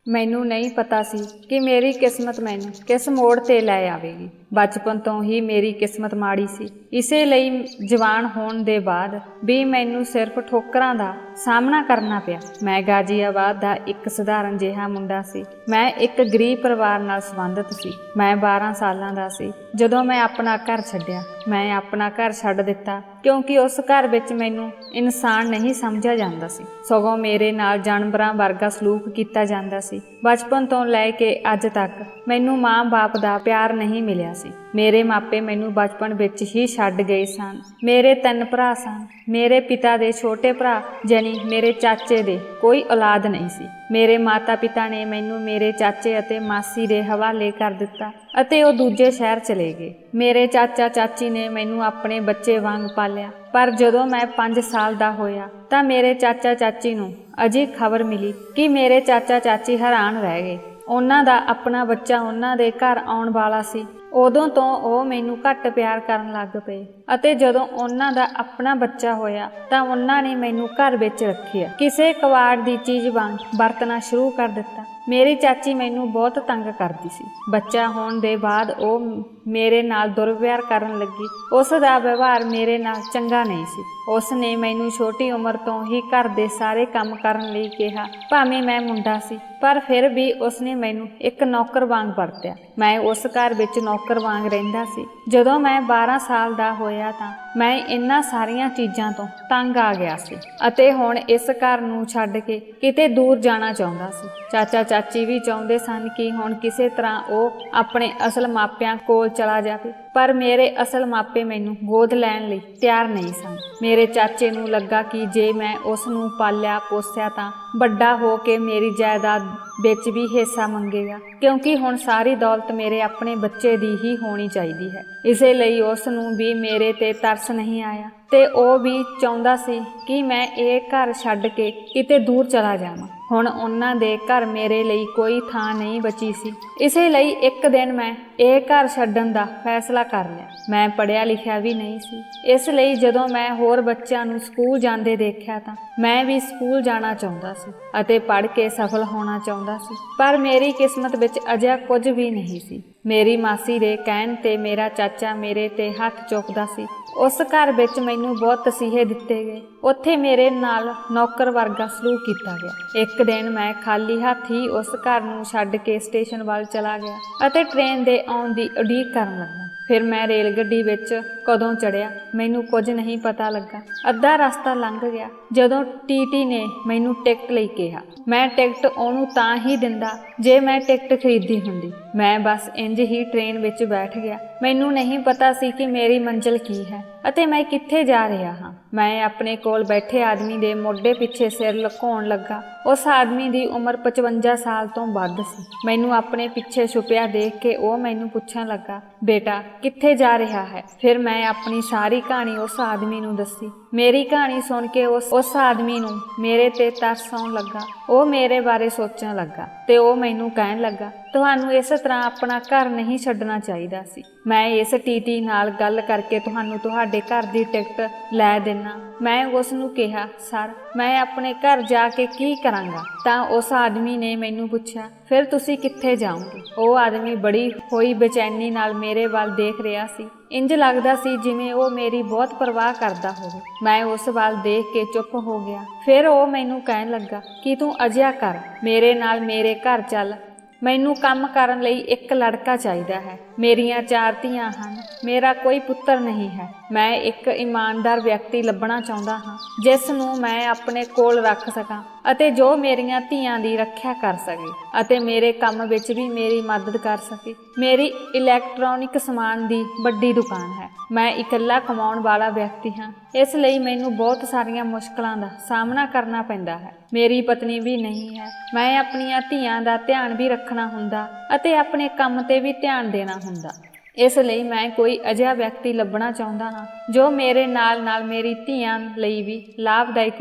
ਮੈਨੂੰ ਨਹੀਂ ਪਤਾ ਸੀ ਕਿ ਮੇਰੀ ਕਿਸਮਤ ਮੈਨੂੰ ਕਿਸ ਮੋੜ ਤੇ ਲੈ ਆਵੇਗੀ। ਬਚਪਨ ਤੋਂ ਹੀ ਮੇਰੀ ਕਿਸਮਤ ਮਾੜੀ ਸੀ। ਇਸੇ ਲਈ ਜਵਾਨ ਹੋਣ ਦੇ ਬਾਅਦ ਵੀ ਮੈਨੂੰ ਸਿਰਫ ਠੋਕਰਾਂ ਦਾ ਸਾਹਮਣਾ ਕਰਨਾ ਪਿਆ। ਮੈਂ ਗਾਜ਼ੀਆਬਾਦ ਦਾ ਇੱਕ ਸਧਾਰਨ ਜਿਹਾ ਮੁੰਡਾ ਸੀ। ਮੈਂ ਇੱਕ ਗਰੀਬ ਪਰਿਵਾਰ ਨਾਲ ਸੰਬੰਧਿਤ ਸੀ। ਮੈਂ 12 ਸਾਲਾਂ ਦਾ ਸੀ ਜਦੋਂ ਮੈਂ ਆਪਣਾ ਘਰ ਛੱਡਿਆ। ਮੈਂ ਆਪਣਾ ਘਰ ਛੱਡ ਦਿੱਤਾ ਕਿਉਂਕਿ ਉਸ ਘਰ ਵਿੱਚ ਮੈਨੂੰ ਇਨਸਾਨ ਨਹੀਂ ਸਮਝਿਆ ਜਾਂਦਾ ਸੀ, ਸਗੋਂ ਮੇਰੇ ਨਾਲ ਜਾਨਵਰਾਂ ਵਰਗਾ ਸਲੂਕ ਕੀਤਾ ਜਾਂਦਾ ਸੀ। ਬਚਪਨ ਤੋਂ ਲੈ ਕੇ ਅੱਜ ਤੱਕ ਮੈਨੂੰ ਮਾਂ-ਬਾਪ ਦਾ ਪਿਆਰ ਨਹੀਂ ਮਿਲਿਆ ਸੀ। ਮੇਰੇ ਮਾਪੇ ਮੈਨੂੰ ਬਚਪਨ ਵਿੱਚ ਹੀ ਛੱਡ ਗਏ ਸਨ। ਮੇਰੇ 3 ਭਰਾ ਸਨ। ਮੇਰੇ ਪਿਤਾ ਦੇ ਛੋਟੇ ਭਰਾ ਜਾਨੀ ਮੇਰੇ ਚਾਚੇ ਦੇ ਕੋਈ ਔਲਾਦ ਨਹੀਂ ਸੀ। ਮੇਰੇ ਮਾਤਾ ਪਿਤਾ ਨੇ ਮੈਨੂੰ ਮੇਰੇ ਚਾਚੇ ਅਤੇ ਮਾਸੀ ਦੇ ਹਵਾਲੇ ਕਰ ਦਿੱਤਾ ਅਤੇ ਉਹ ਦੂਜੇ ਸ਼ਹਿਰ ਚਲੇ ਗਏ। ਮੇਰੇ ਚਾਚਾ ਚਾਚੀ ਨੇ ਮੈਨੂੰ ਆਪਣੇ ਬੱਚੇ ਵਾਂਗ ਪਾਲਿਆ, ਪਰ ਜਦੋਂ ਮੈਂ 5 ਸਾਲ ਦਾ ਹੋਇਆ ਤਾਂ ਮੇਰੇ ਚਾਚਾ ਚਾਚੀ ਨੂੰ ਅਜਿਹੀ ਖਬਰ ਮਿਲੀ ਕਿ ਮੇਰੇ ਚਾਚਾ ਚਾਚੀ ਹੈਰਾਨ ਰਹਿ ਗਏ। ਉਹਨਾਂ ਦਾ ਆਪਣਾ ਬੱਚਾ ਉਹਨਾਂ ਦੇ ਘਰ ਆਉਣ ਵਾਲਾ ਸੀ। ਉਦੋਂ ਤੋਂ ਉਹ ਮੈਨੂੰ ਘੱਟ ਪਿਆਰ ਕਰਨ ਲੱਗ ਪਏ ਅਤੇ ਜਦੋਂ ਉਹਨਾਂ ਦਾ ਆਪਣਾ ਬੱਚਾ ਹੋਇਆ ਤਾਂ ਉਹਨਾਂ ਨੇ ਮੈਨੂੰ ਘਰ ਵਿੱਚ ਰੱਖਿਆ, ਕਿਸੇ ਕਬਾੜ ਦੀ ਚੀਜ਼ ਵਾਂਗ ਵਰਤਣਾ ਸ਼ੁਰੂ ਕਰ ਦਿੱਤਾ। ਮੇਰੀ ਚਾਚੀ ਮੈਨੂੰ ਬਹੁਤ ਤੰਗ ਕਰਦੀ ਸੀ। ਬੱਚਾ ਹੋਣ ਦੇ ਬਾਅਦ ਉਹ ਮੇਰੇ ਨਾਲ ਦੁਰਵਿਵਹਾਰ ਕਰਨ ਲੱਗੀ। ਉਸ ਦਾ ਵਿਵਹਾਰ ਮੇਰੇ ਨਾਲ ਚੰਗਾ ਨਹੀਂ ਸੀ। ਉਸ ਨੇ ਮੈਨੂੰ ਛੋਟੀ ਉਮਰ ਤੋਂ ਹੀ ਘਰ ਦੇ ਸਾਰੇ ਕੰਮ ਕਰਨ ਲਈ ਕਿਹਾ। ਭਾਵੇਂ ਮੈਂ ਮੁੰਡਾ ਸੀ ਪਰ ਫਿਰ ਵੀ ਉਸਨੇ ਮੈਨੂੰ ਇੱਕ ਨੌਕਰ ਵਾਂਗ ਵਰਤਿਆ। ਮੈਂ ਉਸ ਘਰ ਵਿੱਚ ਨੌਕਰ ਵਾਂਗ ਰਹਿੰਦਾ ਸੀ। ਜਦੋਂ ਮੈਂ 12 ਸਾਲ ਦਾ ਹੋਇਆ ਤਾਂ ਮੈਂ ਇਹਨਾਂ ਸਾਰੀਆਂ ਚੀਜ਼ਾਂ ਤੋਂ ਤੰਗ ਆ ਗਿਆ ਸੀ ਅਤੇ ਹੁਣ ਇਸ ਘਰ ਨੂੰ ਛੱਡ ਕੇ ਕਿਤੇ ਦੂਰ ਜਾਣਾ ਚਾਹੁੰਦਾ ਸੀ। ਚਾਚਾ ਚਾਚੀ ਵੀ ਚਾਹੁੰਦੇ ਸਨ ਕਿ ਹੁਣ ਕਿਸੇ ਤਰ੍ਹਾਂ ਉਹ ਆਪਣੇ ਅਸਲ ਮਾਪਿਆਂ ਕੋਲ ਚਲਾ ਜਾਵੇ, ਪਰ ਮੇਰੇ ਅਸਲ ਮਾਪੇ ਮੈਨੂੰ ਗੋਦ ਲੈਣ ਲਈ ਤਿਆਰ ਨਹੀਂ ਸਨ। ਮੇਰੇ ਚਾਚੇ ਨੂੰ ਲੱਗਾ ਕਿ ਜੇ ਮੈਂ ਉਸ ਨੂੰ ਪਾਲਿਆ ਪੋਸਿਆ ਤਾਂ ਵੱਡਾ ਹੋ ਕੇ ਮੇਰੀ ਜਾਇਦਾਦ ਵਿੱਚ ਵੀ ਹਿੱਸਾ ਮੰਗੇਗਾ, ਕਿਉਂਕਿ ਹੁਣ ਸਾਰੀ ਦੌਲਤ ਮੇਰੇ ਆਪਣੇ ਬੱਚੇ ਦੀ ਹੀ ਹੋਣੀ ਚਾਹੀਦੀ ਹੈ। ਇਸੇ ਲਈ ਉਸ ਨੂੰ ਵੀ ਮੇਰੇ ਤੇ ਤਰਸ ਨਹੀਂ ਆਇਆ ਤੇ ਉਹ ਵੀ ਚਾਹੁੰਦਾ ਸੀ ਕਿ ਮੈਂ ਇਹ ਘਰ ਛੱਡ ਕੇ ਕਿਤੇ ਦੂਰ ਚਲਾ ਜਾਵਾਂ। ਹੁਣ ਉਹਨਾਂ ਦੇ ਘਰ ਮੇਰੇ ਲਈ ਕੋਈ ਥਾਂ ਨਹੀਂ ਬਚੀ ਸੀ। ਇਸੇ ਲਈ ਇੱਕ ਦਿਨ ਮੈਂ ਇਹ ਘਰ ਛੱਡਣ ਦਾ ਫੈਸਲਾ ਕਰ ਲਿਆ। ਮੈਂ ਪੜ੍ਹਿਆ ਲਿਖਿਆ ਵੀ ਨਹੀਂ ਸੀ, ਇਸ ਲਈ ਜਦੋਂ ਮੈਂ ਹੋਰ ਬੱਚਿਆਂ ਨੂੰ ਸਕੂਲ ਜਾਂਦੇ ਦੇਖਿਆ ਤਾਂ ਮੈਂ ਵੀ ਸਕੂਲ ਜਾਣਾ ਚਾਹੁੰਦਾ ਸੀ ਅਤੇ ਪੜ੍ਹ ਕੇ ਸਫਲ ਹੋਣਾ ਚਾਹੁੰਦਾ ਸੀ, ਪਰ ਮੇਰੀ ਕਿਸਮਤ ਵਿੱਚ ਅਜਿਹਾ ਕੁਝ ਵੀ ਨਹੀਂ ਸੀ। ਮੇਰੀ ਮਾਸੀ ਦੇ ਕਹਿਣ ਤੇ ਮੇਰਾ ਚਾਚਾ ਮੇਰੇ ਤੇ ਹੱਥ ਚੁੱਕਦਾ ਸੀ। ਉਸ ਘਰ ਵਿੱਚ ਮੈਨੂੰ ਬਹੁਤ ਤਸੀਹੇ ਦਿੱਤੇ ਗਏ। ਉੱਥੇ ਮੇਰੇ ਨਾਲ ਨੌਕਰ ਵਰਗਾ ਸਲੂਕ ਕੀਤਾ ਗਿਆ। ਇੱਕ ਦਿਨ ਮੈਂ ਖਾਲੀ ਹੱਥ ਹੀ ਉਸ ਘਰ ਨੂੰ ਛੱਡ ਕੇ ਸਟੇਸ਼ਨ ਵੱਲ ਚਲਾ ਗਿਆ ਅਤੇ ਟ੍ਰੇਨ ਦੇ ਆਉਣ ਦੀ ਉਡੀਕ ਕਰਨ ਲੱਗਾ। ਫਿਰ ਮੈਂ ਰੇਲ ਗੱਡੀ ਵਿੱਚ ਕਦੋਂ ਚੜ੍ਹਿਆ ਮੈਨੂੰ ਕੁਝ ਨਹੀਂ ਪਤਾ ਲੱਗਾ। ਅੱਧਾ ਰਸਤਾ ਲੰਘ ਗਿਆ ਜਦੋਂ ਟੀਟੀ ਨੇ ਮੈਨੂੰ ਟਿਕਟ ਲਈ ਕਿਹਾ। ਮੈਂ ਟਿਕਟ ਉਹਨੂੰ ਤਾਂ ਹੀ ਦਿੰਦਾ ਜੇ ਮੈਂ ਟਿਕਟ ਖਰੀਦੀ ਹੁੰਦੀ। ਮੈਂ ਬਸ ਇੰਝ ਹੀ ਟ੍ਰੇਨ ਵਿੱਚ ਬੈਠ ਗਿਆ। ਮੈਨੂੰ ਨਹੀਂ ਪਤਾ ਸੀ ਕਿ ਮੇਰੀ ਮੰਜ਼ਿਲ ਕੀ ਹੈ ਅਤੇ ਮੈਂ ਕਿੱਥੇ ਜਾ ਰਿਹਾ ਹਾਂ। ਮੈਂ ਆਪਣੇ ਕੋਲ ਬੈਠੇ ਆਦਮੀ ਦੇ ਮੋਢੇ ਪਿੱਛੇ ਸਿਰ ਲੁਕਾਉਣ ਲੱਗਾ। ਉਸ ਆਦਮੀ ਦੀ ਉਮਰ 55 ਸਾਲ ਤੋਂ ਵੱਧ ਸੀ। ਮੈਨੂੰ ਆਪਣੇ ਪਿੱਛੇ ਛੁਪਿਆ ਦੇਖ ਕੇ ਉਹ ਮੈਨੂੰ ਪੁੱਛਣ ਲੱਗਾ, ਬੇਟਾ ਕਿੱਥੇ ਜਾ ਰਿਹਾ ਹੈ? ਫਿਰ ਮੈਂ ਆਪਣੀ ਸਾਰੀ ਕਹਾਣੀ ਉਸ ਆਦਮੀ ਨੂੰ ਦੱਸੀ। ਮੇਰੀ ਕਹਾਣੀ ਸੁਣ ਕੇ ਉਸ ਆਦਮੀ ਨੂੰ ਮੇਰੇ ਤੇ ਤਰਸ ਆਉਣ ਲੱਗਾ। ਉਹ ਮੇਰੇ ਬਾਰੇ ਸੋਚਣ ਲੱਗਾ ਤੇ ਉਹ ਮੈਨੂੰ ਕਹਿਣ ਲੱਗਾ, ਤੁਹਾਨੂੰ ਇਸ ਤਰ੍ਹਾਂ ਆਪਣਾ ਘਰ ਨਹੀਂ ਛੱਡਣਾ ਚਾਹੀਦਾ ਸੀ। ਮੈਂ ਇਸ ਟੀਟੀ ਨਾਲ ਗੱਲ ਕਰਕੇ ਤੁਹਾਨੂੰ ਤੁਹਾਡੇ ਘਰ ਦੀ ਟਿਕਟ ਲੈ ਦੇਣਾ। ਮੈਂ ਉਸ ਨੂੰ ਕਿਹਾ, ਸਰ ਮੈਂ ਆਪਣੇ ਘਰ ਜਾ ਕੇ ਕੀ ਕਰਾਂਗਾ? ਤਾਂ ਉਸ ਆਦਮੀ ਨੇ ਮੈਨੂੰ ਪੁੱਛਿਆ, ਫਿਰ ਤੁਸੀਂ ਕਿੱਥੇ ਜਾਓਗੇ? ਉਹ ਆਦਮੀ ਬੜੀ ਹੋਈ ਬੇਚੈਨੀ ਨਾਲ ਮੇਰੇ ਵੱਲ ਦੇਖ ਰਿਹਾ ਸੀ। ਇੰਜ ਲੱਗਦਾ ਸੀ ਜਿਵੇਂ ਉਹ ਮੇਰੀ ਬਹੁਤ ਪਰਵਾਹ ਕਰਦਾ ਹੋਵੇ। ਮੈਂ ਉਸ ਵੱਲ ਦੇਖ ਕੇ ਚੁੱਪ ਹੋ ਗਿਆ। ਫਿਰ ਉਹ ਮੈਨੂੰ ਕਹਿਣ ਲੱਗਾ ਕਿ ਤੂੰ ਅਜਿਹਾ ਕਰ, ਮੇਰੇ ਨਾਲ ਮੇਰੇ ਘਰ ਚੱਲ। ਮੈਨੂੰ ਕੰਮ ਕਰਨ ਲਈ ਇੱਕ ਲੜਕਾ ਚਾਹੀਦਾ ਹੈ। ਮੇਰੀਆਂ 4 ਧੀਆਂ ਹਨ, ਮੇਰਾ ਕੋਈ ਪੁੱਤਰ ਨਹੀਂ ਹੈ। ਮੈਂ ਇੱਕ ਇਮਾਨਦਾਰ ਵਿਅਕਤੀ ਲੱਭਣਾ ਚਾਹੁੰਦਾ ਹਾਂ ਜਿਸ ਨੂੰ ਮੈਂ ਆਪਣੇ ਕੋਲ ਰੱਖ ਸਕਾਂ ਅਤੇ ਜੋ ਮੇਰੀਆਂ ਧੀਆਂ ਦੀ ਰੱਖਿਆ ਕਰ ਸਕੇ ਅਤੇ ਮੇਰੇ ਕੰਮ ਵਿੱਚ ਵੀ ਮੇਰੀ ਮਦਦ ਕਰ ਸਕੇ। ਮੇਰੀ ਇਲੈਕਟ੍ਰੋਨਿਕ ਸਮਾਨ ਦੀ ਵੱਡੀ ਦੁਕਾਨ ਹੈ। ਮੈਂ ਇਕੱਲਾ ਕਮਾਉਣ ਵਾਲਾ ਵਿਅਕਤੀ ਹਾਂ, ਇਸ ਲਈ ਮੈਨੂੰ ਬਹੁਤ ਸਾਰੀਆਂ ਮੁਸ਼ਕਲਾਂ ਦਾ ਸਾਹਮਣਾ ਕਰਨਾ ਪੈਂਦਾ ਹੈ। ਮੇਰੀ ਪਤਨੀ ਵੀ ਨਹੀਂ ਹੈ। ਮੈਂ ਆਪਣੀਆਂ ਧੀਆਂ ਦਾ ਧਿਆਨ ਵੀ ਰੱਖਣਾ ਹੁੰਦਾ ਅਤੇ ਆਪਣੇ ਕੰਮ ਤੇ ਵੀ ਧਿਆਨ ਦੇਣਾ ਹੁੰਦਾ। ਇਸ ਲਈ ਮੈਂ ਕੋਈ ਅਜਿਹਾ ਵਿਅਕਤੀ ਲੱਭਣਾ ਚਾਹੁੰਦਾ ਹਾਂ ਜੋ ਮੇਰੇ ਨਾਲ ਮੇਰੀ ਧੀਆਂ ਲਈ ਵੀ ਲਾਭਦਾਇਕ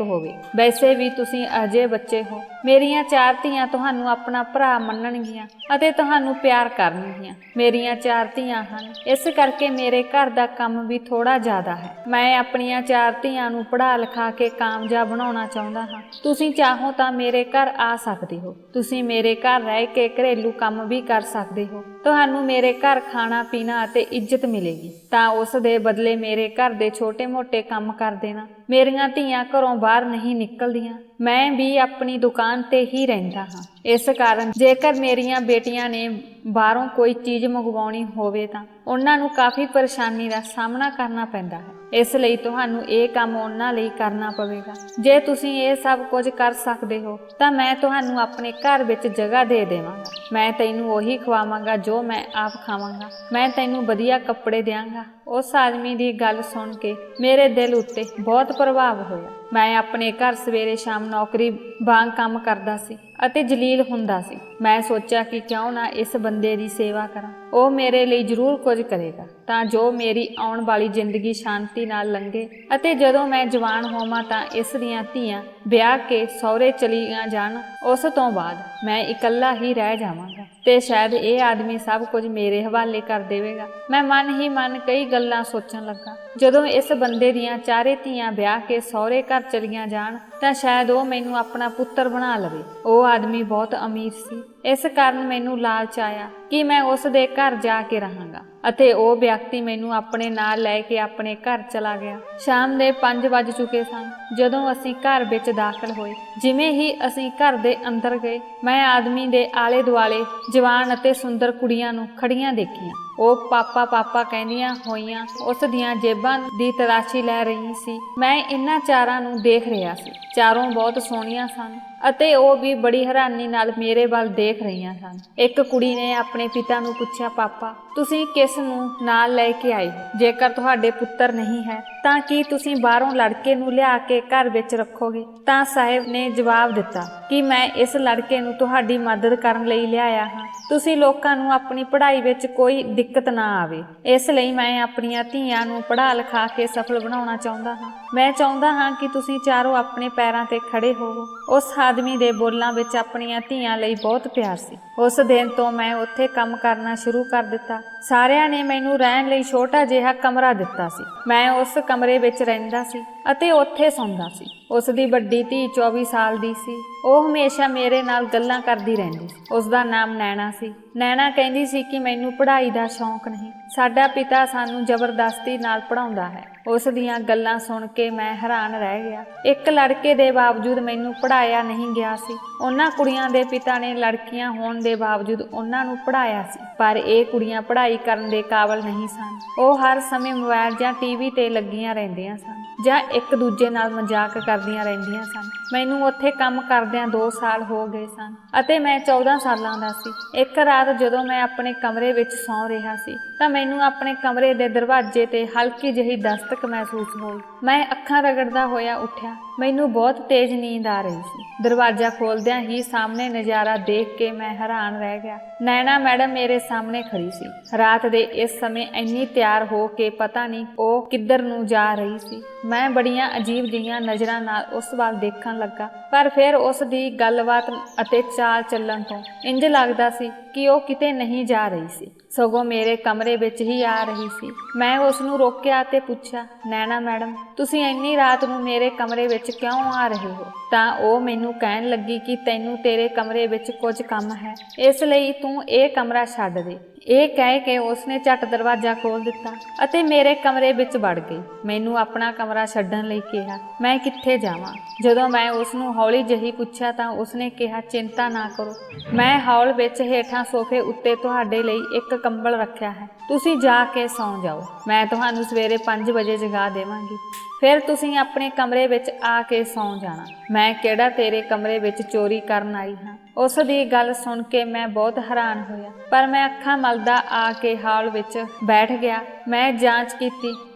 ਹੋਵੇ। ਵੈਸੇ ਵੀ ਤੁਸੀਂ ਅਜੇ ਬੱਚੇ ਹੋ। ਮੇਰੀਆਂ 4 ਧੀਆਂ ਤੁਹਾਨੂੰ ਆਪਣਾ ਭਰਾ ਮੰਨਣਗੀਆਂ ਅਤੇ ਤੁਹਾਨੂੰ ਪਿਆਰ ਕਰਨਗੀਆਂ। ਮੇਰੀਆਂ 4 ਧੀਆਂ ਹਨ, ਇਸ ਕਰਕੇ ਮੇਰੇ ਘਰ ਦਾ ਕੰਮ ਵੀ ਥੋੜਾ ਜ਼ਿਆਦਾ ਹੈ। ਮੈਂ ਆਪਣੀਆਂ 4 ਧੀਆਂ ਨੂੰ ਪੜ੍ਹਾ ਲਿਖਾ ਕੇ ਕਾਮਯਾਬ ਬਣਾਉਣਾ ਚਾਹੁੰਦਾ ਹਾਂ। ਤੁਸੀਂ ਚਾਹੋ ਤਾਂ ਮੇਰੇ ਘਰ ਆ ਸਕਦੇ ਹੋ। ਤੁਸੀਂ ਮੇਰੇ ਘਰ ਰਹਿ ਕੇ ਘਰੇਲੂ ਕੰਮ ਵੀ ਕਰ ਸਕਦੇ ਹੋ। ਤੁਹਾਨੂੰ ਮੇਰੇ ਘਰ ਖਾਣਾ ਪੀਣਾ ਅਤੇ ਇੱਜ਼ਤ ਮਿਲੇਗੀ। ਤਾਂ ਉਸ ਦੇ ਬਦਲੇ ਮੇਰੇ ਘਰ ਦੇ ਛੋਟੇ-ਮੋਟੇ ਕੰਮ ਕਰ ਦੇਣਾ। ਮੇਰੀਆਂ ਧੀਆਂ ਘਰੋਂ ਬਾਹਰ ਨਹੀਂ ਨਿਕਲਦੀਆਂ। ਮੈਂ ਵੀ ਆਪਣੀ ਦੁਕਾਨ ਤੇ ਹੀ ਰਹਿੰਦਾ ਹਾਂ। ਇਸ ਕਾਰਨ ਜੇਕਰ ਮੇਰੀਆਂ ਬੇਟੀਆਂ ਨੇ ਬਾਹਰੋਂ ਕੋਈ ਚੀਜ਼ ਮੰਗਵਾਉਣੀ ਹੋਵੇ ਤਾਂ ਉਹਨਾਂ ਨੂੰ ਕਾਫੀ ਪਰੇਸ਼ਾਨੀ ਦਾ ਸਾਹਮਣਾ ਕਰਨਾ ਪੈਂਦਾ ਹੈ। ਇਸ ਲਈ ਤੁਹਾਨੂੰ ਇਹ ਕੰਮ ਉਹਨਾਂ ਲਈ ਕਰਨਾ ਪਵੇਗਾ। ਜੇ ਤੁਸੀਂ ਇਹ ਸਭ ਕੁਝ ਕਰ ਸਕਦੇ ਹੋ ਤਾਂ ਮੈਂ ਤੁਹਾਨੂੰ ਆਪਣੇ ਘਰ ਵਿੱਚ ਜਗ੍ਹਾ ਦੇ ਦੇਵਾਂਗਾ। ਮੈਂ ਤੈਨੂੰ ਉਹੀ ਖਵਾਵਾਂਗਾ ਜੋ ਮੈਂ ਆਪ ਖਾਵਾਂਗਾ। ਮੈਂ ਤੈਨੂੰ ਵਧੀਆ ਕੱਪੜੇ ਦਿਆਂਗਾ। ਉਸ ਆਦਮੀ ਦੀ ਗੱਲ ਸੁਣ ਕੇ ਮੇਰੇ ਦਿਲ ਉੱਤੇ ਬਹੁਤ ਪ੍ਰਭਾਵ ਹੋਇਆ। ਮੈਂ ਆਪਣੇ ਘਰ ਸਵੇਰੇ ਸ਼ਾਮ ਨੌਕਰੀ ਵਾਂਗ ਕੰਮ ਕਰਦਾ ਸੀ ਅਤੇ ਜਲੀਲ ਹੁੰਦਾ ਸੀ। ਮੈਂ ਸੋਚਿਆ ਕਿ ਕਿਉਂ ਨਾ ਇਸ ਬੰਦੇ ਦੀ ਸੇਵਾ ਕਰਾਂ। ਉਹ ਮੇਰੇ ਲਈ ਜ਼ਰੂਰ ਕੁਝ ਕਰੇਗਾ ਤਾਂ ਜੋ ਮੇਰੀ ਆਉਣ ਵਾਲੀ ਜ਼ਿੰਦਗੀ ਸ਼ਾਂਤੀ ਨਾਲ ਲੰਘੇ ਅਤੇ ਜਦੋਂ ਮੈਂ ਜਵਾਨ ਹੋਵਾਂ ਤਾਂ ਇਸ ਦੀਆਂ ਧੀਆਂ ਵਿਆਹ ਕੇ ਸਹੁਰੇ ਚਲੀਆਂ ਜਾਣ। ਉਸ ਤੋਂ ਬਾਅਦ ਮੈਂ ਇਕੱਲਾ ਹੀ ਰਹਿ ਜਾਵਾਂਗਾ ਤੇ ਸ਼ਾਇਦ ਇਹ ਆਦਮੀ ਸਭ ਕੁਝ ਮੇਰੇ ਹਵਾਲੇ ਕਰ ਦੇਵੇਗਾ। ਮੈਂ ਮਨ ਹੀ ਮਨ ਕਈ ਗੱਲਾਂ ਸੋਚਣ ਲੱਗਾ। ਜਦੋਂ ਇਸ ਬੰਦੇ ਦੀਆਂ 4 ਧੀਆਂ ਵਿਆਹ ਕੇ ਸਹੁਰੇ ਘਰ ਚਲੀਆਂ ਜਾਣ ਤਾਂ ਸ਼ਾਇਦ ਉਹ ਮੈਨੂੰ ਆਪਣਾ ਪੁੱਤਰ ਬਣਾ ਲਵੇ। ਉਹ ਆਦਮੀ ਬਹੁਤ ਅਮੀਰ ਸੀ। ਇਸ ਕਾਰਨ ਮੈਨੂੰ ਲਾਲਚ ਆਇਆ ਕਿ ਮੈਂ ਉਸ ਦੇ ਘਰ ਜਾ ਕੇ ਰਹਾਂਗਾ ਅਤੇ ਉਹ ਵਿਅਕਤੀ ਮੈਨੂੰ ਆਪਣੇ ਨਾਲ ਲੈ ਕੇ ਆਪਣੇ ਘਰ ਚਲਾ ਗਿਆ। ਸ਼ਾਮ ਦੇ 5 ਵੱਜ ਚੁੱਕੇ ਸਨ ਜਦੋਂ ਅਸੀਂ ਘਰ ਵਿੱਚ ਦਾਖਲ ਹੋਏ। ਜਿਵੇਂ ਹੀ ਅਸੀਂ ਘਰ ਦੇ ਅੰਦਰ ਗਏ ਮੈਂ ਆਦਮੀ ਦੇ ਆਲੇ ਦੁਆਲੇ ਜਵਾਨ ਅਤੇ ਸੁੰਦਰ ਕੁੜੀਆਂ ਨੂੰ ਖੜੀਆਂ ਦੇਖੀਆਂ। ਉਹ ਪਾਪਾ ਪਾਪਾ ਕਹਿੰਦੀਆਂ ਹੋਈਆਂ ਉਸ ਦੀਆਂ ਜੇਬਾਂ ਦੀ ਤਲਾਸ਼ੀ ਲੈ ਰਹੀ ਸੀ। ਮੈਂ ਇਹਨਾਂ 4 ਨੂੰ ਦੇਖ ਰਿਹਾ ਸੀ। ਚਾਰੋਂ ਬਹੁਤ ਸੋਹਣੀਆਂ ਸਨ ਅਤੇ ਉਹ ਵੀ ਬੜੀ ਹੈਰਾਨੀ ਨਾਲ ਮੇਰੇ ਵੱਲ ਦੇਖ ਰਹੀਆਂ ਸਨ। ਇੱਕ ਕੁੜੀ ਨੇ ਆਪਣੇ ਪਿਤਾ ਨੂੰ ਪੁੱਛਿਆ, ਪਾਪਾ ਤੁਸੀਂ ਕਿਸ ਨੂੰ ਨਾਲ ਲੈ ਕੇ ਆਏ ਹੋ? ਜੇਕਰ ਤੁਹਾਡੇ ਪੁੱਤਰ ਨਹੀਂ ਹੈ ਤਾਂ ਕੀ ਤੁਸੀਂ ਬਾਹਰੋਂ ਲੜਕੇ ਨੂੰ ਲਿਆ ਕੇ ਘਰ ਵਿੱਚ ਰੱਖੋਗੇ? ਤਾਂ ਸਾਹਿਬ ਨੇ ਜਵਾਬ ਦਿੱਤਾ ਕਿ ਮੈਂ ਇਸ ਲੜਕੇ ਨੂੰ ਤੁਹਾਡੀ ਮਦਦ ਕਰਨ ਲਈ ਲਿਆਇਆ ਹਾਂ। ਤੁਸੀਂ ਲੋਕਾਂ ਨੂੰ ਆਪਣੀ ਪੜ੍ਹਾਈ ਵਿੱਚ ਕੋਈ ਦਿੱਕਤ ਨਾ ਆਵੇ। ਇਸ ਲਈ ਮੈਂ ਆਪਣੀਆਂ ਧੀਆਂ ਨੂੰ ਪੜ੍ਹਾ ਲਿਖਾ ਕੇ ਸਫਲ ਬਣਾਉਣਾ ਚਾਹੁੰਦਾ ਹਾਂ। ਮੈਂ ਚਾਹੁੰਦਾ ਹਾਂ ਕਿ ਤੁਸੀਂ ਚਾਰੋਂ ਆਪਣੇ ਪੈਰਾਂ ਤੇ ਖੜੇ ਹੋਵੋ। ਉਸ ਆਦਮੀ ਦੇ ਬੋਲਾਂ ਵਿੱਚ ਆਪਣੀਆਂ ਧੀਆਂ ਲਈ ਬਹੁਤ ਪਿਆਰ ਸੀ। ਉਸ ਦਿਨ ਤੋਂ ਮੈਂ ਉੱਥੇ ਕੰਮ ਕਰਨਾ ਸ਼ੁਰੂ ਕਰ ਦਿੱਤਾ। ਸਾਰਿਆਂ ਨੇ ਮੈਨੂੰ ਰਹਿਣ ਲਈ ਛੋਟਾ ਜਿਹਾ ਕਮਰਾ ਦਿੱਤਾ ਸੀ। ਮੈਂ ਉਸ ਕਮਰੇ ਵਿੱਚ ਰਹਿੰਦਾ ਸੀ ਅਤੇ ਉੱਥੇ ਸੌਂਦਾ ਸੀ। ਉਸ ਦੀ ਵੱਡੀ ਧੀ 24 ਸਾਲ ਦੀ ਸੀ। ਉਹ ਹਮੇਸ਼ਾ ਮੇਰੇ ਨਾਲ ਗੱਲਾਂ ਕਰਦੀ ਰਹਿੰਦੀ ਸੀ। ਉਸ ਦਾ ਨਾਮ ਨੈਣਾ ਸੀ। ਨੈਣਾ ਕਹਿੰਦੀ ਸੀ ਕਿ ਮੈਨੂੰ ਪੜ੍ਹਾਈ ਦਾ ਸ਼ੌਂਕ ਨਹੀਂ। ਸਾਡਾ ਪਿਤਾ ਸਾਨੂੰ ਜ਼ਬਰਦਸਤੀ ਨਾਲ ਪੜ੍ਹਾਉਂਦਾ ਹੈ। ਉਸ ਦੀਆਂ ਗੱਲਾਂ ਸੁਣ ਕੇ ਮੈਂ ਹੈਰਾਨ ਰਹਿ ਗਿਆ। ਇੱਕ ਲੜਕੇ ਦੇ ਬਾਵਜੂਦ ਮੈਨੂੰ ਪੜ੍ਹਾਇਆ ਨਹੀਂ ਗਿਆ ਸੀ। ਉਹਨਾਂ ਕੁੜੀਆਂ ਦੇ ਪਿਤਾ ਨੇ ਲੜਕੀਆਂ ਹੋਣ ਦੇ ਬਾਵਜੂਦ ਉਹਨਾਂ ਨੂੰ ਪੜ੍ਹਾਇਆ ਸੀ, ਪਰ ਇਹ ਕੁੜੀਆਂ ਪੜ੍ਹਾਈ ਕਰਨ ਦੇ ਕਾਬਲ ਨਹੀਂ ਸਨ। ਉਹ ਹਰ ਸਮੇਂ ਮੋਬਾਈਲ ਜਾਂ ਟੀਵੀ ਤੇ ਲੱਗੀਆਂ ਰਹਿੰਦੀਆਂ ਸਨ ਜਾਂ ਇੱਕ ਦੂਜੇ ਨਾਲ ਮਜ਼ਾਕ ਕਰਦੀਆਂ ਰਹਿੰਦੀਆਂ ਸਨ। ਮੈਨੂੰ ਉੱਥੇ ਕੰਮ ਕਰਦਿਆਂ 2 ਸਾਲ ਹੋ ਗਏ ਸਨ ਅਤੇ ਮੈਂ 14 ਸਾਲਾਂ ਦਾ ਸੀ। ਇੱਕ ਰਾਤ ਜਦੋਂ ਮੈਂ ਆਪਣੇ ਕਮਰੇ ਵਿੱਚ ਸੌਂ ਰਿਹਾ ਸੀ ਤਾਂ ਮੈਨੂੰ ਆਪਣੇ ਕਮਰੇ ਦੇ ਦਰਵਾਜ਼ੇ ਤੇ ਹਲਕੀ ਜਿਹੀ ਦਸਤਕ ਮਹਿਸੂਸ ਹੋਈ। ਮੈਂ ਅੱਖਾਂ ਰਗੜਦਾ ਹੋਇਆ ਉੱਠਿਆ। ਮੈਨੂੰ ਬਹੁਤ ਤੇਜ਼ ਨੀਂਦ ਆ ਰਹੀ ਸੀ। ਦਰਵਾਜ਼ਾ ਖੋਲਦਿਆਂ ਹੀ ਸਾਹਮਣੇ ਨਜ਼ਾਰਾ ਦੇਖ ਕੇ ਮੈਂ ਹੈਰਾਨ ਰਹਿ ਗਿਆ। ਨੈਣਾ ਮੈਡਮ ਮੇਰੇ ਸਾਹਮਣੇ ਖੜੀ ਸੀ। ਰਾਤ ਦੇ ਇਸ ਸਮੇਂ ਇੰਨੀ ਤਿਆਰ ਹੋ ਕੇ ਪਤਾ ਨਹੀਂ ਉਹ ਕਿੱਧਰ ਨੂੰ ਜਾ ਰਹੀ ਸੀ। ਮੈਂ ਬੜੀਆਂ ਅਜੀਬ ਜਿਹੀਆਂ ਨਜ਼ਰਾਂ ਨਾਲ ਉਸ ਵੱਲ ਦੇਖਣ ਲੱਗਾ, ਪਰ ਫਿਰ ਉਸ ਦੀ ਗੱਲਬਾਤ ਅਤੇ ਚਾਲ ਚੱਲਣ ਤੋਂ ਇੰਜ ਲੱਗਦਾ ਸੀ ਕਿ ਉਹ ਕਿਤੇ ਨਹੀਂ ਜਾ ਰਹੀ ਸੀ, ਸਗੋਂ ਮੇਰੇ ਕਮਰੇ ਵਿੱਚ ਹੀ ਆ ਰਹੀ ਸੀ। ਮੈਂ ਉਸ ਨੂੰ ਰੋਕਿਆ ਤੇ ਪੁੱਛਿਆ, ਨੈਣਾ ਮੈਡਮ ਤੁਸੀਂ ਇੰਨੀ ਰਾਤ ਨੂੰ ਮੇਰੇ ਕਮਰੇ ਵਿੱਚ ਕਿਉਂ ਆ ਰਹੇ ਹੋ? ਤਾਂ ਉਹ ਮੈਨੂੰ ਕਹਿਣ ਲੱਗੀ ਕਿ ਤੈਨੂੰ ਤੇਰੇ ਕਮਰੇ ਵਿੱਚ ਕੁਝ ਕੰਮ ਹੈ, ਇਸ ਲਈ ਤੂੰ ਇਹ ਕਮਰਾ ਛੱਡ ਦੇ। ਇਹ ਕਹਿ ਕੇ ਉਸਨੇ ਝੱਟ ਦਰਵਾਜ਼ਾ ਖੋਲ੍ਹ ਦਿੱਤਾ ਅਤੇ ਮੇਰੇ ਕਮਰੇ ਵਿੱਚ ਵੜ ਗਈ। ਮੈਨੂੰ ਆਪਣਾ ਕਮਰਾ ਛੱਡਣ ਲਈ ਕਿਹਾ। ਮੈਂ ਕਿੱਥੇ ਜਾਵਾਂ? ਜਦੋਂ ਮੈਂ ਉਸ ਨੂੰ ਹੌਲੀ ਜਿਹੀ ਪੁੱਛਿਆ ਤਾਂ ਉਸਨੇ ਕਿਹਾ, ਚਿੰਤਾ ਨਾ ਕਰੋ, ਮੈਂ ਹਾਲ ਵਿੱਚ ਹੇਠਾਂ ਸੋਫੇ ਉੱਤੇ ਤੁਹਾਡੇ ਲਈ ਇੱਕ ਕੰਬਲ ਰੱਖਿਆ ਹੈ। ਤੁਸੀਂ ਜਾ ਕੇ ਸੌਂ ਜਾਓ। ਮੈਂ ਤੁਹਾਨੂੰ ਸਵੇਰੇ 5 ਵਜੇ ਜਗਾ ਦੇਵਾਂਗੀ। ਫਿਰ ਤੁਸੀਂ ਆਪਣੇ ਕਮਰੇ ਵਿੱਚ ਆ ਕੇ ਸੌਂ ਜਾਣਾ। ਮੈਂ ਕਿਹੜਾ ਤੇਰੇ ਕਮਰੇ ਵਿੱਚ ਚੋਰੀ ਕਰਨ ਆਈ ਹਾਂ? ਉਸ ਦੀ ਗੱਲ ਸੁਣ ਕੇ ਮੈਂ ਬਹੁਤ ਹੈਰਾਨ ਹੋਇਆ, ਪਰ ਮੈਂ ਅੱਖਾਂ ਮਲਦਾ ਆ ਕੇ ਹਾਲ ਵਿੱਚ ਬੈਠ ਗਿਆ मैं जांच की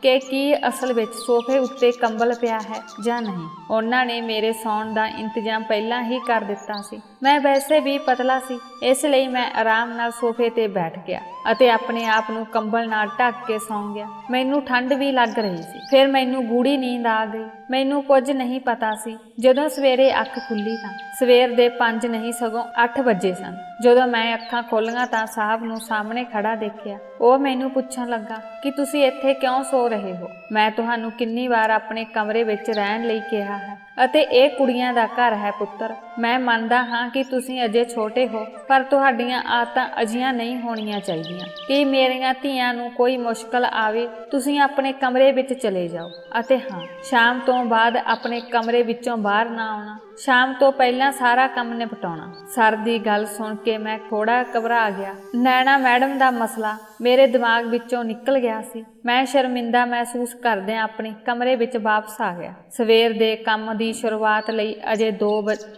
कि की असल ਵਿੱਚ ਸੋਫੇ ਉੱਤੇ ਕੰਬਲ ਪਿਆ ਹੈ ਜਾਂ ਨਹੀਂ। ਉਹਨਾਂ ਨੇ ਮੇਰੇ ਸੌਣ ਦਾ ਇੰਤਜ਼ਾਮ ਪਹਿਲਾਂ ਹੀ ਕਰ ਦਿੱਤਾ ਸੀ। ਮੈਂ ਵੈਸੇ ਵੀ ਪਤਲਾ ਸੀ, ਇਸ ਲਈ ਮੈਂ ਆਰਾਮ ਨਾਲ ਸੋਫੇ ਤੇ ਬੈਠ ਗਿਆ ਅਤੇ ਆਪਣੇ ਆਪ ਨੂੰ ਕੰਬਲ ਨਾਲ ਢੱਕ ਕੇ ਸੌਂ ਗਿਆ। ਮੈਨੂੰ ਠੰਡ ਵੀ ਲੱਗ ਰਹੀ ਸੀ। ਫਿਰ ਮੈਨੂੰ ਗੂੜੀ ਨੀਂਦ ਆ ਗਈ। ਮੈਨੂੰ ਕੁਝ ਨਹੀਂ ਪਤਾ ਸੀ। ਜਦੋਂ ਸਵੇਰੇ ਅੱਖ ਖੁੱਲੀ ਤਾਂ ਸਵੇਰ ਦੇ 5 ਨਹੀਂ ਸਗੋਂ 8 ਵਜੇ ਸਨ। ਜਦੋਂ ਮੈਂ ਅੱਖਾਂ ਖੋਲ੍ਹੀਆਂ ਤਾਂ ਸਾਹਿਬ ਨੂੰ ਸਾਹਮਣੇ ਖੜਾ ਦੇਖਿਆ। ਉਹ ਮੈਨੂੰ ਪੁੱਛਣ ਲੱਗਾ ਕਿ ਤੁਸੀਂ ਇੱਥੇ ਕਿਉਂ ਸੋ ਰਹੇ ਹੋ। ਮੈਂ ਤੁਹਾਨੂੰ ਕਿੰਨੀ ਵਾਰ ਆਪਣੇ ਕਮਰੇ ਵਿੱਚ ਰਹਿਣ ਲਈ ਕਿਹਾ ਹੈ ਅਤੇ ਇਹ ਕੁੜੀਆਂ ਦਾ ਘਰ ਹੈ ਪੁੱਤਰ। ਮੈਂ ਮੰਨਦਾ ਹਾਂ ਕਿ ਤੁਸੀਂ ਅਜੇ ਛੋਟੇ ਹੋ, ਪਰ ਤੁਹਾਡੀਆਂ ਆਦਤਾਂ ਅਜਿਹੀਆਂ ਨਹੀਂ ਹੋਣੀਆਂ ਚਾਹੀਦੀਆਂ ਕਿ ਮੇਰੀਆਂ ਧੀਆਂ ਨੂੰ ਕੋਈ ਮੁਸ਼ਕਲ ਆਵੇ। ਤੁਸੀਂ ਆਪਣੇ ਕਮਰੇ ਵਿੱਚ ਚਲੇ ਜਾਓ ਅਤੇ ਹਾਂ, ਸ਼ਾਮ ਤੋਂ ਬਾਅਦ ਆਪਣੇ ਕਮਰੇ ਵਿੱਚੋਂ ਬਾਹਰ ਨਾ ਆਉਣਾ। ਸ਼ਾਮ ਤੋਂ ਪਹਿਲਾਂ ਸਾਰਾ ਕੰਮ ਨਿਪਟਾਉਣਾ। ਸਰ ਦੀ ਗੱਲ ਸੁਣ ਕੇ ਮੈਂ ਥੋੜਾ ਘਬਰਾ ਗਿਆ। ਨੈਣਾ ਮੈਡਮ ਦਾ ਮਸਲਾ ਮੇਰੇ ਦਿਮਾਗ ਵਿੱਚੋਂ ਨਿਕਲ ਗਿਆ ਸੀ। ਮੈਂ ਸ਼ਰਮਿੰਦਾ ਮਹਿਸੂਸ ਕਰਦਿਆਂ ਆਪਣੇ ਕਮਰੇ ਵਿੱਚ ਵਾਪਸ ਆ ਗਿਆ। ਸਵੇਰ ਦੇ ਕੰਮ ਦੀ ਸ਼ੁਰੂਆਤ ਲਈ ਅਜੇ 2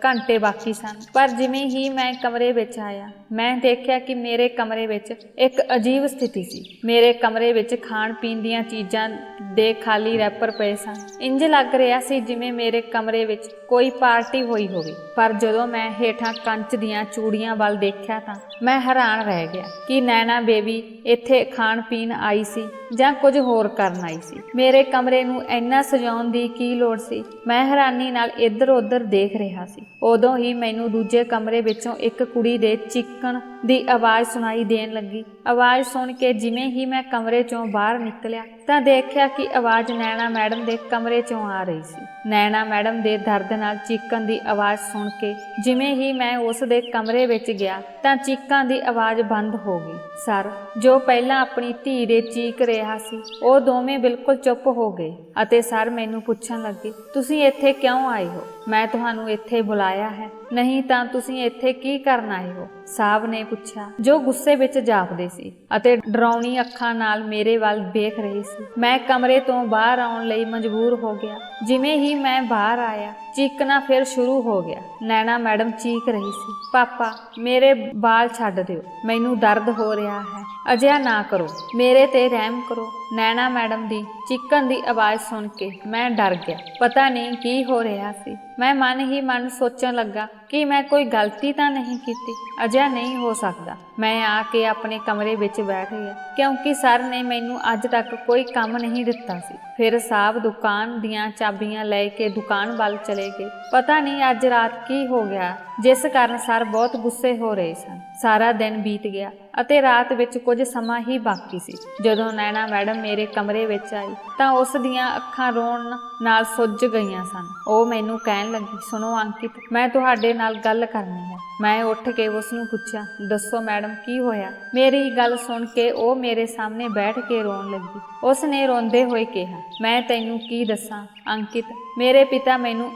ਘੰਟੇ ਬਾਕੀ ਸਨ, ਪਰ ਜਿਵੇਂ ਹੀ ਮੈਂ ਕਮਰੇ ਵਿੱਚ ਆਇਆ ਮੈਂ ਦੇਖਿਆ ਕਿ ਮੇਰੇ ਕਮਰੇ ਵਿੱਚ ਇੱਕ ਅਜੀਬ ਸਥਿਤੀ ਸੀ। ਮੇਰੇ ਕਮਰੇ ਵਿੱਚ ਖਾਣ ਪੀਣ ਦੀਆਂ ਚੀਜ਼ਾਂ ਦੇ ਖਾਲੀ ਰੈਪਰ ਪਏ ਸਨ। ਇੰਜ ਲੱਗ ਰਿਹਾ ਸੀ ਜਿਵੇਂ ਮੇਰੇ ਕਮਰੇ ਵਿੱਚ ਕੋਈ ਪਾਰਟੀ ਹੋਈ ਹੋਵੇ। ਪਰ ਜਦੋਂ ਮੈਂ ਹੇਠਾਂ ਕੰਚ ਦੀਆਂ ਚੂੜੀਆਂ ਵੱਲ ਦੇਖਿਆ ਤਾਂ ਮੈਂ ਹੈਰਾਨ ਰਹਿ ਗਿਆ ਕਿ ਨੈਣਾ ਬੇਬੀ ਇੱਥੇ ਖਾਣ ਪੀਣ ਆਈ ਸੀ ਜਾਂ ਕੁਝ ਹੋਰ ਕਰਨ ਆਈ ਸੀ। ਮੇਰੇ ਕਮਰੇ ਨੂੰ ਇੰਨਾ ਸਜਾਉਣ ਦੀ ਕੀ ਲੋੜ ਸੀ? ਮੈਂ ਹੈਰਾਨੀ ਨਾਲ ਇੱਧਰ ਉੱਧਰ ਦੇਖ ਰਿਹਾ ਸੀ। ਉਦੋਂ ਹੀ ਮੈਨੂੰ ਦੂਜੇ ਕਮਰੇ ਵਿੱਚੋਂ ਇੱਕ ਕੁੜੀ ਦੇ ਚੀਕਣ ਦੀ ਆਵਾਜ਼ ਸੁਣਾਈ ਦੇਣ ਲੱਗੀ। ਆਵਾਜ਼ ਸੁਣ ਕੇ ਜਿਵੇਂ ਹੀ ਮੈਂ ਕਮਰੇ ਚੋਂ ਬਾਹਰ ਨਿਕਲਿਆ ਤਾਂ ਦੇਖਿਆ ਕਿ ਆਵਾਜ਼ ਨੈਣਾ ਮੈਡਮ ਦੇ ਕਮਰੇ ਚੋਂ ਆ ਰਹੀ ਸੀ। ਨੈਣਾ ਮੈਡਮ ਦੇ ਦਰਦ ਨਾਲ ਚੀਕਣ ਦੀ ਆਵਾਜ਼ ਸੁਣ ਕੇ ਜਿਵੇਂ ਹੀ ਮੈਂ ਉਸ ਦੇ ਕਮਰੇ ਵਿੱਚ ਗਿਆ ਤਾਂ ਚੀਕਾਂ ਦੀ ਆਵਾਜ਼ ਬੰਦ ਹੋ ਗਈ। ਸਰ, ਜੋ ਪਹਿਲਾਂ ਆਪਣੀ ਧੀ ਦੇ ਚੀਕ ਰਿਹਾ ਸੀ, ਉਹ ਦੋਵੇਂ ਬਿਲਕੁਲ ਚੁੱਪ ਹੋ ਗਏ ਅਤੇ ਸਰ ਮੈਨੂੰ ਪੁੱਛਣ ਲੱਗੇ, ਤੁਸੀਂ ਇੱਥੇ ਕਿਉਂ ਆਏ ਹੋ? ਮੈਂ ਤੁਹਾਨੂੰ ਇੱਥੇ ਬੁਲਾਇਆ ਹੈ, ਨਹੀਂ ਤਾਂ ਤੁਸੀਂ ਇੱਥੇ ਕੀ ਕਰਨ ਆਏ ਹੋ? ਸਾਹਿਬ ਨੇ ਪੁੱਛਿਆ, ਜੋ ਗੁੱਸੇ ਵਿੱਚ ਜਾਪਦੇ ਸੀ ਅਤੇ ਡਰਾਉਣੀ ਅੱਖਾਂ ਨਾਲ ਮੇਰੇ ਵੱਲ ਵੇਖ ਰਹੇ ਸੀ। ਮੈਂ ਕਮਰੇ ਤੋਂ ਬਾਹਰ ਆਉਣ ਲਈ ਮਜਬੂਰ ਹੋ ਗਿਆ। ਜਿਵੇਂ ਹੀ ਮੈਂ ਬਾਹਰ ਆਇਆ ਚੀਕਣਾ ਫਿਰ ਸ਼ੁਰੂ ਹੋ ਗਿਆ। ਨੈਣਾ ਮੈਡਮ ਚੀਕ ਰਹੀ ਸੀ, ਪਾਪਾ ਮੇਰੇ ਬਾਲ ਛੱਡ ਦਿਓ, ਮੈਨੂੰ ਦਰਦ ਹੋ ਰਿਹਾ ਹੈ, ਅਜਿਹਾ ਨਾ ਕਰੋ, ਮੇਰੇ ਤੇ ਰਹਿਮ ਕਰੋ। ਨੈਣਾ ਮੈਡਮ ਦੀ ਚੀਕਣ ਦੀ ਆਵਾਜ਼ ਸੁਣ ਕੇ ਮੈਂ ਡਰ ਗਿਆ। ਪਤਾ ਨਹੀਂ ਕੀ ਹੋ ਰਿਹਾ ਸੀ। ਮੈਂ ਮਨ ਹੀ ਮਨ ਸੋਚਣ ਲੱਗਾ ਕਿ ਮੈਂ ਕੋਈ ਗਲਤੀ ਤਾਂ ਨਹੀਂ ਕੀਤੀ। ਅਜਿਹਾ ਨਹੀਂ ਹੋ ਸਕਦਾ। ਮੈਂ ਆ ਕੇ ਆਪਣੇ ਕਮਰੇ ਵਿੱਚ ਬੈਠ ਗਿਆ ਕਿਉਂਕਿ ਸਰ ਨੇ ਮੈਨੂੰ ਅੱਜ ਤੱਕ ਕੋਈ ਕੰਮ ਨਹੀਂ ਦਿੱਤਾ ਸੀ। ਫਿਰ ਸਾਹਿਬ ਦੁਕਾਨ ਦੀਆਂ ਚਾਬੀਆਂ ਲੈ ਕੇ ਦੁਕਾਨ ਵੱਲ ਚਲੇ ਗਏ। ਪਤਾ ਨਹੀਂ ਅੱਜ ਰਾਤ ਕੀ ਹੋ ਗਿਆ ਜਿਸ ਕਾਰਨ ਸਰ ਬਹੁਤ ਗੁੱਸੇ ਹੋ ਰਹੇ ਸਨ। ਸਾਰਾ ਦਿਨ ਬੀਤ ਗਿਆ ਅਤੇ ਰਾਤ ਵਿੱਚ ਕੁਝ ਸਮਾਂ ਹੀ ਬਾਕੀ ਸੀ। ਜਦੋਂ ਨੈਣਾ ਮੈਡਮ ਮੇਰੇ ਕਮਰੇ ਵਿੱਚ ਆਈ ਤਾਂ ਉਸ ਦੀਆਂ ਅੱਖਾਂ ਰੋਣ ਨਾਲ ਸੁੱਜ ਗਈਆਂ ਸਨ। ਉਹ ਮੈਨੂੰ ਕਹਿਣ ਲੱਗੀ, ਸੁਣੋ ਅੰਕਿਤ, ਮੈਂ ਤੁਹਾਡੇ ਨਾਲ ਗੱਲ ਕਰਨੀ ਹੈ। ਮੈਂ ਉੱਠ ਕੇ ਉਸ ਨੂੰ ਪੁੱਛਿਆ, ਦੱਸੋ ਮੈਡਮ ਕੀ ਹੋਇਆ? ਮੇਰੀ ਗੱਲ ਸੁਣ ਕੇ ਉਹ ਮੇਰੇ ਸਾਹਮਣੇ ਬੈਠ ਕੇ ਰੋਣ ਲੱਗੀ। ਉਸ ਨੇ ਰੋਂਦੇ ਹੋਏ ਕਿਹਾ, ਮੈਂ ਤੈਨੂੰ ਕੀ ਦੱਸਾਂ ਅੰਕਿਤ, ਮੇਰੇ ਪਿਤਾ ਮੈਨੂੰ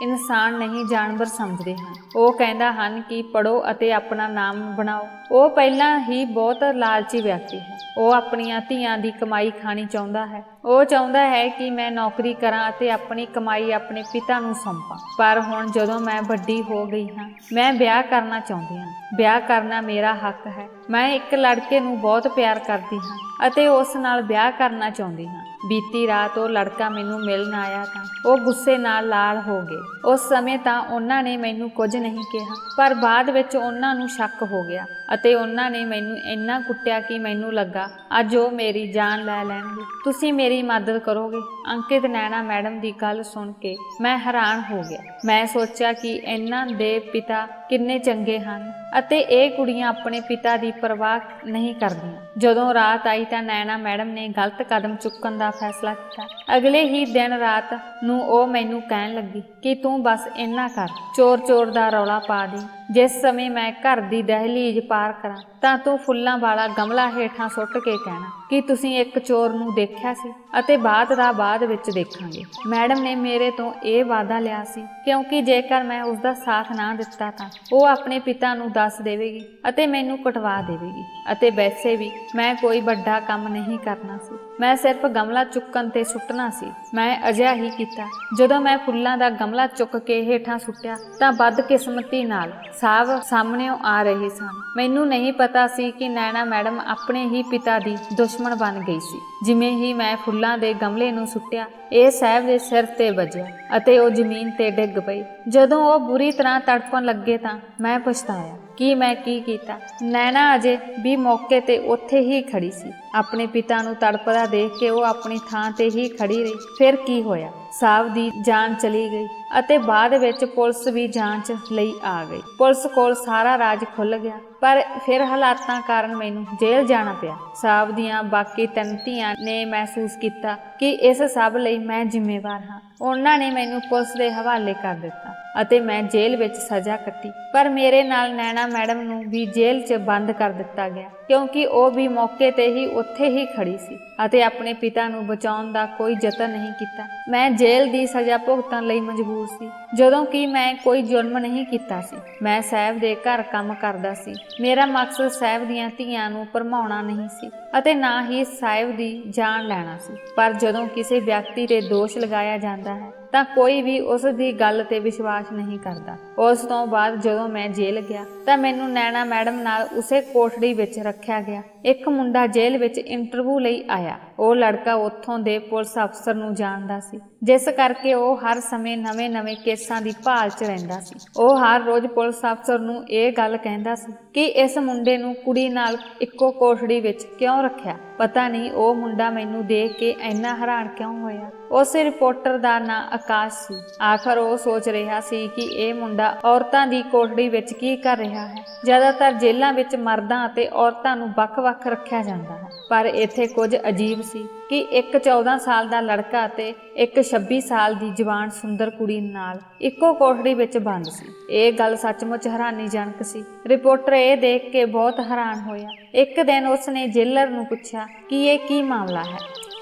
ਇਨਸਾਨ ਨਹੀਂ ਜਾਨਵਰ ਸਮਝਦੇ ਹਨ। ਉਹ ਕਹਿੰਦਾ ਹਨ ਕਿ ਪੜ੍ਹੋ ਅਤੇ ਆਪਣਾ ਨਾਮ ਬਣਾਓ। ਉਹ ਪਹਿਲਾਂ ਹੀ ਬਹੁਤ ਲਾਲਚੀ ਵਿਅਕਤੀ ਹੈ। ਉਹ ਆਪਣੀਆਂ ਧੀਆਂ ਦੀ ਕਮਾਈ ਖਾਣੀ ਚਾਹੁੰਦਾ ਹੈ। ਉਹ ਚਾਹੁੰਦਾ ਹੈ ਕਿ ਮੈਂ ਨੌਕਰੀ ਕਰਾਂ ਅਤੇ ਆਪਣੀ ਕਮਾਈ ਆਪਣੇ ਪਿਤਾ ਨੂੰ ਸੌਂਪਾਂ। ਪਰ ਹੁਣ ਜਦੋਂ ਮੈਂ ਵੱਡੀ ਹੋ ਗਈ ਹਾਂ, ਮੈਂ ਵਿਆਹ ਕਰਨਾ ਚਾਹੁੰਦੀ ਹਾਂ। ਵਿਆਹ ਕਰਨਾ ਮੇਰਾ ਹੱਕ ਹੈ। ਮੈਂ ਇੱਕ ਲੜਕੇ ਨੂੰ ਬਹੁਤ ਪਿਆਰ ਕਰਦੀ ਹਾਂ ਅਤੇ ਉਸ ਨਾਲ ਵਿਆਹ ਕਰਨਾ ਚਾਹੁੰਦੀ ਹਾਂ। ਬੀਤੀ ਰਾਤ ਉਹ ਲੜਕਾ ਮੈਨੂੰ ਮਿਲਣ ਆਇਆ ਤਾਂ ਉਹ ਗੁੱਸੇ ਨਾਲ ਲਾਲ ਹੋ ਗਏ। ਉਸ ਸਮੇਂ ਤਾਂ ਉਹਨਾਂ ਨੇ ਮੈਨੂੰ ਕੁਝ ਨਹੀਂ ਕਿਹਾ, ਪਰ ਬਾਅਦ ਵਿੱਚ ਉਹਨਾਂ ਨੂੰ ਸ਼ੱਕ ਹੋ ਗਿਆ ਅਤੇ ਉਹਨਾਂ ਨੇ ਮੈਨੂੰ ਇੰਨਾ ਕੁੱਟਿਆ ਕਿ ਮੈਨੂੰ ਲੱਗਾ ਅੱਜ ਉਹ ਮੇਰੀ ਜਾਨ ਲੈ ਲੈਣਗੇ। ਤੁਸੀਂ ਮੇਰੀ ਮਦਦ ਕਰੋਗੇ? ਅੰਕਿਤ, ਨੈਣਾ ਮੈਡਮ ਦੀ ਗੱਲ ਸੁਣ ਕੇ ਮੈਂ ਹੈਰਾਨ ਹੋ ਗਿਆ। ਮੈਂ ਸੋਚਿਆ ਕਿ ਇਹਨਾਂ ਦੇ ਪਿਤਾ ਕਿੰਨੇ ਚੰਗੇ ਹਨ ਅਤੇ ਇਹ ਕੁੜੀਆਂ ਆਪਣੇ ਪਿਤਾ ਦੀ ਪਰਵਾਹ ਨਹੀਂ ਕਰਦੀਆਂ। ਜਦੋਂ ਰਾਤ ਆਈ ਤਾਂ ਨੈਣਾ ਮੈਡਮ ਨੇ ਗਲਤ ਕਦਮ ਚੁੱਕਣ ਦਾ ਫੈਸਲਾ ਕੀਤਾ। ਅਗਲੇ ਹੀ ਦਿਨ ਰਾਤ ਨੂੰ ਉਹ ਮੈਨੂੰ ਕਹਿਣ ਲੱਗੀ ਕਿ ਤੂੰ ਬਸ ਇੰਨਾ ਕਰ, ਚੋਰ ਚੋਰ ਦਾ ਰੌਲਾ ਪਾ ਦੇ। ਜਿਸ ਸਮੇਂ ਮੈਂ ਘਰ ਦੀ ਦਹਿਲੀਜ਼ ਪਾਰ ਕਰਾਂ ਤਾਂ ਤੂੰ ਫੁੱਲਾਂ ਵਾਲਾ ਗਮਲਾ ਹੇਠਾਂ ਸੁੱਟ ਕੇ ਕਹਿਣਾ ਕਿ ਤੁਸੀਂ ਇੱਕ ਚੋਰ ਨੂੰ ਦੇਖਿਆ ਸੀ ਅਤੇ ਬਾਅਦ ਦਾ ਬਾਅਦ ਵਿੱਚ ਦੇਖਾਂਗੇ। ਮੈਡਮ ਨੇ ਮੇਰੇ ਤੋਂ ਇਹ ਵਾਅਦਾ ਲਿਆ ਸੀ ਕਿਉਂਕਿ ਜੇਕਰ ਮੈਂ ਉਸ ਦਾ ਸਾਥ ਨਾ ਦਿੱਤਾ ਤਾਂ ਉਹ ਆਪਣੇ ਪਿਤਾ ਨੂੰ ਦੱਸ ਦੇਵੇਗੀ ਅਤੇ ਮੈਨੂੰ ਕਟਵਾ ਦੇਵੇਗੀ। ਅਤੇ ਵੈਸੇ ਵੀ ਮੈਂ ਕੋਈ ਵੱਡਾ ਕੰਮ ਨਹੀਂ ਕਰਨਾ ਸੀ, ਮੈਂ ਸਿਰਫ ਗਮਲਾ ਚੁੱਕਣ ਤੇ ਸੁੱਟਣਾ ਸੀ। ਮੈਂ ਅਜਿਹਾ ਹੀ ਕੀਤਾ। ਜਦੋਂ ਮੈਂ ਫੁੱਲਾਂ ਦਾ ਗਮਲਾ ਚੁੱਕ ਕੇ ਹੇਠਾਂ ਸੁੱਟਿਆ ਤਾਂ ਬਦਕਿਸਮਤੀ ਨਾਲ ਸਾਹਿਬ ਸਾਹਮਣਿਓਂ ਆ ਰਹੇ ਸਨ। ਮੈਨੂੰ ਨਹੀਂ ਪਤਾ ਸੀ ਕਿ ਨੈਣਾ ਮੈਡਮ ਆਪਣੇ ਹੀ ਪਿਤਾ ਦੀ ਦੁਸ਼ਮਣ ਬਣ ਗਈ ਸੀ। ਜਿਵੇਂ ਹੀ ਮੈਂ ਫੁੱਲਾਂ ਦੇ ਗਮਲੇ ਨੂੰ ਸੁੱਟਿਆ, ਇਹ ਸਾਹਿਬ ਦੇ ਸਿਰ ਤੇ ਵੱਜਿਆ ਅਤੇ ਉਹ ਜ਼ਮੀਨ ਤੇ ਡਿੱਗ ਪਈ। ਜਦੋਂ ਉਹ ਬੁਰੀ ਤਰ੍ਹਾਂ ਤੜਫਣ ਲੱਗੇ ਤਾਂ ਮੈਂ ਪਛਤਾਇਆ ਕਿ ਮੈਂ ਕੀ ਕੀਤਾ। ਨੈਣਾ ਅਜੇ ਵੀ ਮੌਕੇ ਤੇ ਉੱਥੇ ਹੀ ਖੜੀ ਸੀ। ਆਪਣੇ ਪਿਤਾ ਨੂੰ ਤੜਪਦਾ ਦੇਖ ਕੇ ਉਹ ਆਪਣੀ ਥਾਂ ਤੇ ਹੀ ਖੜੀ ਰਹੀ। ਫਿਰ ਕੀ ਹੋਇਆ? ਸਾਹਿਬ ਦੀ ਜਾਨ ਚਲੀ ਗਈ ਅਤੇ ਬਾਅਦ ਵਿੱਚ ਪੁਲਿਸ ਵੀ ਜਾਂਚ ਲਈ ਆ ਗਈ। ਪੁਲਿਸ ਕੋਲ ਸਾਰਾ ਰਾਜ ਖੁੱਲ੍ਹ ਗਿਆ, ਪਰ ਫਿਰ ਹਾਲਾਤਾਂ ਕਾਰਨ ਮੈਨੂੰ ਜੇਲ੍ਹ ਜਾਣਾ ਪਿਆ। ਸਾਹਿਬ ਦੀਆਂ ਬਾਕੀ 3 ਧੀਆਂ ਨੇ ਮਹਿਸੂਸ ਕੀਤਾ ਕਿ ਇਸ ਸਭ ਲਈ ਮੈਂ ਜ਼ਿੰਮੇਵਾਰ ਹਾਂ। ਉਹਨਾਂ ਨੇ ਮੈਨੂੰ ਪੁਲਿਸ ਦੇ ਹਵਾਲੇ ਕਰ ਦਿੱਤਾ ਅਤੇ ਮੈਂ ਜੇਲ੍ਹ ਵਿੱਚ ਸਜ਼ਾ ਕੱਟੀ। ਪਰ ਮੇਰੇ ਨਾਲ ਨੈਣਾ ਮੈਡਮ ਨੂੰ ਵੀ ਜੇਲ੍ਹ 'ਚ ਬੰਦ ਕਰ ਦਿੱਤਾ ਗਿਆ, ਕਿਉਂਕਿ ਉਹ ਵੀ ਮੌਕੇ ਤੇ ਹੀ ਉੱਥੇ ਹੀ ਖੜੀ ਸੀ ਅਤੇ ਆਪਣੇ ਪਿਤਾ ਨੂੰ ਬਚਾਉਣ ਦਾ ਕੋਈ ਯਤਨ ਨਹੀਂ ਕੀਤਾ। ਮੈਂ ਜੇਲ੍ਹ ਦੀ ਸਜ਼ਾ ਭੁਗਤਣ ਲਈ ਮਜਬੂਰ ਸੀ, ਜਦੋਂ ਕਿ ਮੈਂ ਕੋਈ ਜ਼ੁਲਮ ਨਹੀਂ ਕੀਤਾ ਸੀ। ਮੈਂ ਸਾਹਿਬ ਦੇ ਘਰ ਕੰਮ ਕਰਦਾ ਸੀ। ਮੇਰਾ ਮਕਸਦ ਸਾਹਿਬ ਦੀਆਂ ਧੀਆਂ ਨੂੰ ਭਰਮਾਉਣਾ ਨਹੀਂ ਸੀ ਅਤੇ ਨਾ ਹੀ ਸਾਹਿਬ ਦੀ ਜਾਨ ਲੈਣਾ ਸੀ। ਪਰ ਜਦੋਂ ਕਿਸੇ ਵਿਅਕਤੀ ਤੇ ਦੋਸ਼ ਲਗਾਇਆ ਜਾਂਦਾ ਹੈ ਤਾਂ ਕੋਈ ਵੀ ਉਸ ਦੀ ਗੱਲ ਤੇ ਵਿਸ਼ਵਾਸ ਨਹੀਂ ਕਰਦਾ। ਉਸ ਤੋਂ ਬਾਅਦ ਜਦੋਂ ਮੈਂ ਜੇਲ੍ਹ ਗਿਆ ਤਾਂ ਮੈਨੂੰ ਨੈਣਾ ਮੈਡਮ ਨਾਲ ਉਸੇ ਕੋਠੜੀ ਵਿੱਚ ਰੱਖਿਆ ਗਿਆ। ਇੱਕ ਮੁੰਡਾ ਜੇਲ੍ਹ ਵਿੱਚ ਇੰਟਰਵਿਊ ਲਈ ਆਇਆ। ਉਹ ਲੜਕਾ ਉੱਥੋਂ ਦੇ ਪੁਲਿਸ ਅਫਸਰ ਨੂੰ ਜਾਣਦਾ ਸੀ, ਜਿਸ ਕਰਕੇ ਉਹ ਹਰ ਸਮੇਂ ਨਵੇਂ-ਨਵੇਂ ਕੇਸਾਂ ਦੀ ਭਾਲ 'ਚ ਰਹਿੰਦਾ ਸੀ। ਉਹ ਹਰ ਰੋਜ਼ ਪੁਲਿਸ ਅਫਸਰ ਨੂੰ ਇਹ ਗੱਲ ਕਹਿੰਦਾ ਸੀ ਕਿ ਇਸ ਮੁੰਡੇ ਨੂੰ ਕੁੜੀ ਨਾਲ ਇੱਕੋ ਕੋਠੜੀ ਵਿੱਚ ਕਿਉਂ ਰੱਖਿਆ। ਪਤਾ ਨਹੀਂ ਉਹ ਮੁੰਡਾ ਮੈਨੂੰ ਦੇਖ ਕੇ ਇੰਨਾ ਹੈਰਾਨ ਕਿਉਂ ਹੋਇਆ। ਉਸ ਰਿਪੋਰਟਰ ਦਾ ਨਾਂ ਆਕਾਸ਼ ਸੀ। ਆਖਰ ਉਹ ਸੋਚ ਰਿਹਾ ਸੀ ਕਿ ਇਹ ਮੁੰਡਾ ਔਰਤਾਂ ਦੀ ਕੋਠੜੀ ਵਿੱਚ ਕੀ ਕਰ ਰਿਹਾ ਹੈ। ਜ਼ਿਆਦਾਤਰ ਜੇਲ੍ਹਾਂ ਵਿੱਚ ਮਰਦਾਂ ਅਤੇ ਔਰਤਾਂ ਨੂੰ ਵੱਖ-ਵੱਖ ਰੱਖਿਆ ਜਾਂਦਾ ਹੈ, ਪਰ ਇੱਥੇ ਕੁਝ ਅਜੀਬ ਸੀ ਕਿ ਇੱਕ 14 ਸਾਲ ਦਾ ਲੜਕਾ ਅਤੇ ਇੱਕ 26 ਸਾਲ ਦੀ ਜਵਾਨ ਸੁੰਦਰ ਕੁੜੀ ਨਾਲ ਇੱਕੋ ਕੋਠੜੀ ਵਿੱਚ ਬੰਦ ਸੀ। ਇਹ ਗੱਲ ਸੱਚਮੁੱਚ ਹੈਰਾਨੀਜਨਕ ਸੀ। ਰਿਪੋਰਟਰ ਇਹ ਦੇਖ ਕੇ ਬਹੁਤ ਹੈਰਾਨ ਹੋਇਆ। ਇੱਕ ਦਿਨ ਉਸਨੇ ਜੇਲਰ ਨੂੰ ਪੁੱਛਿਆ ਕਿ ਇਹ ਕੀ ਮਾਮਲਾ ਹੈ।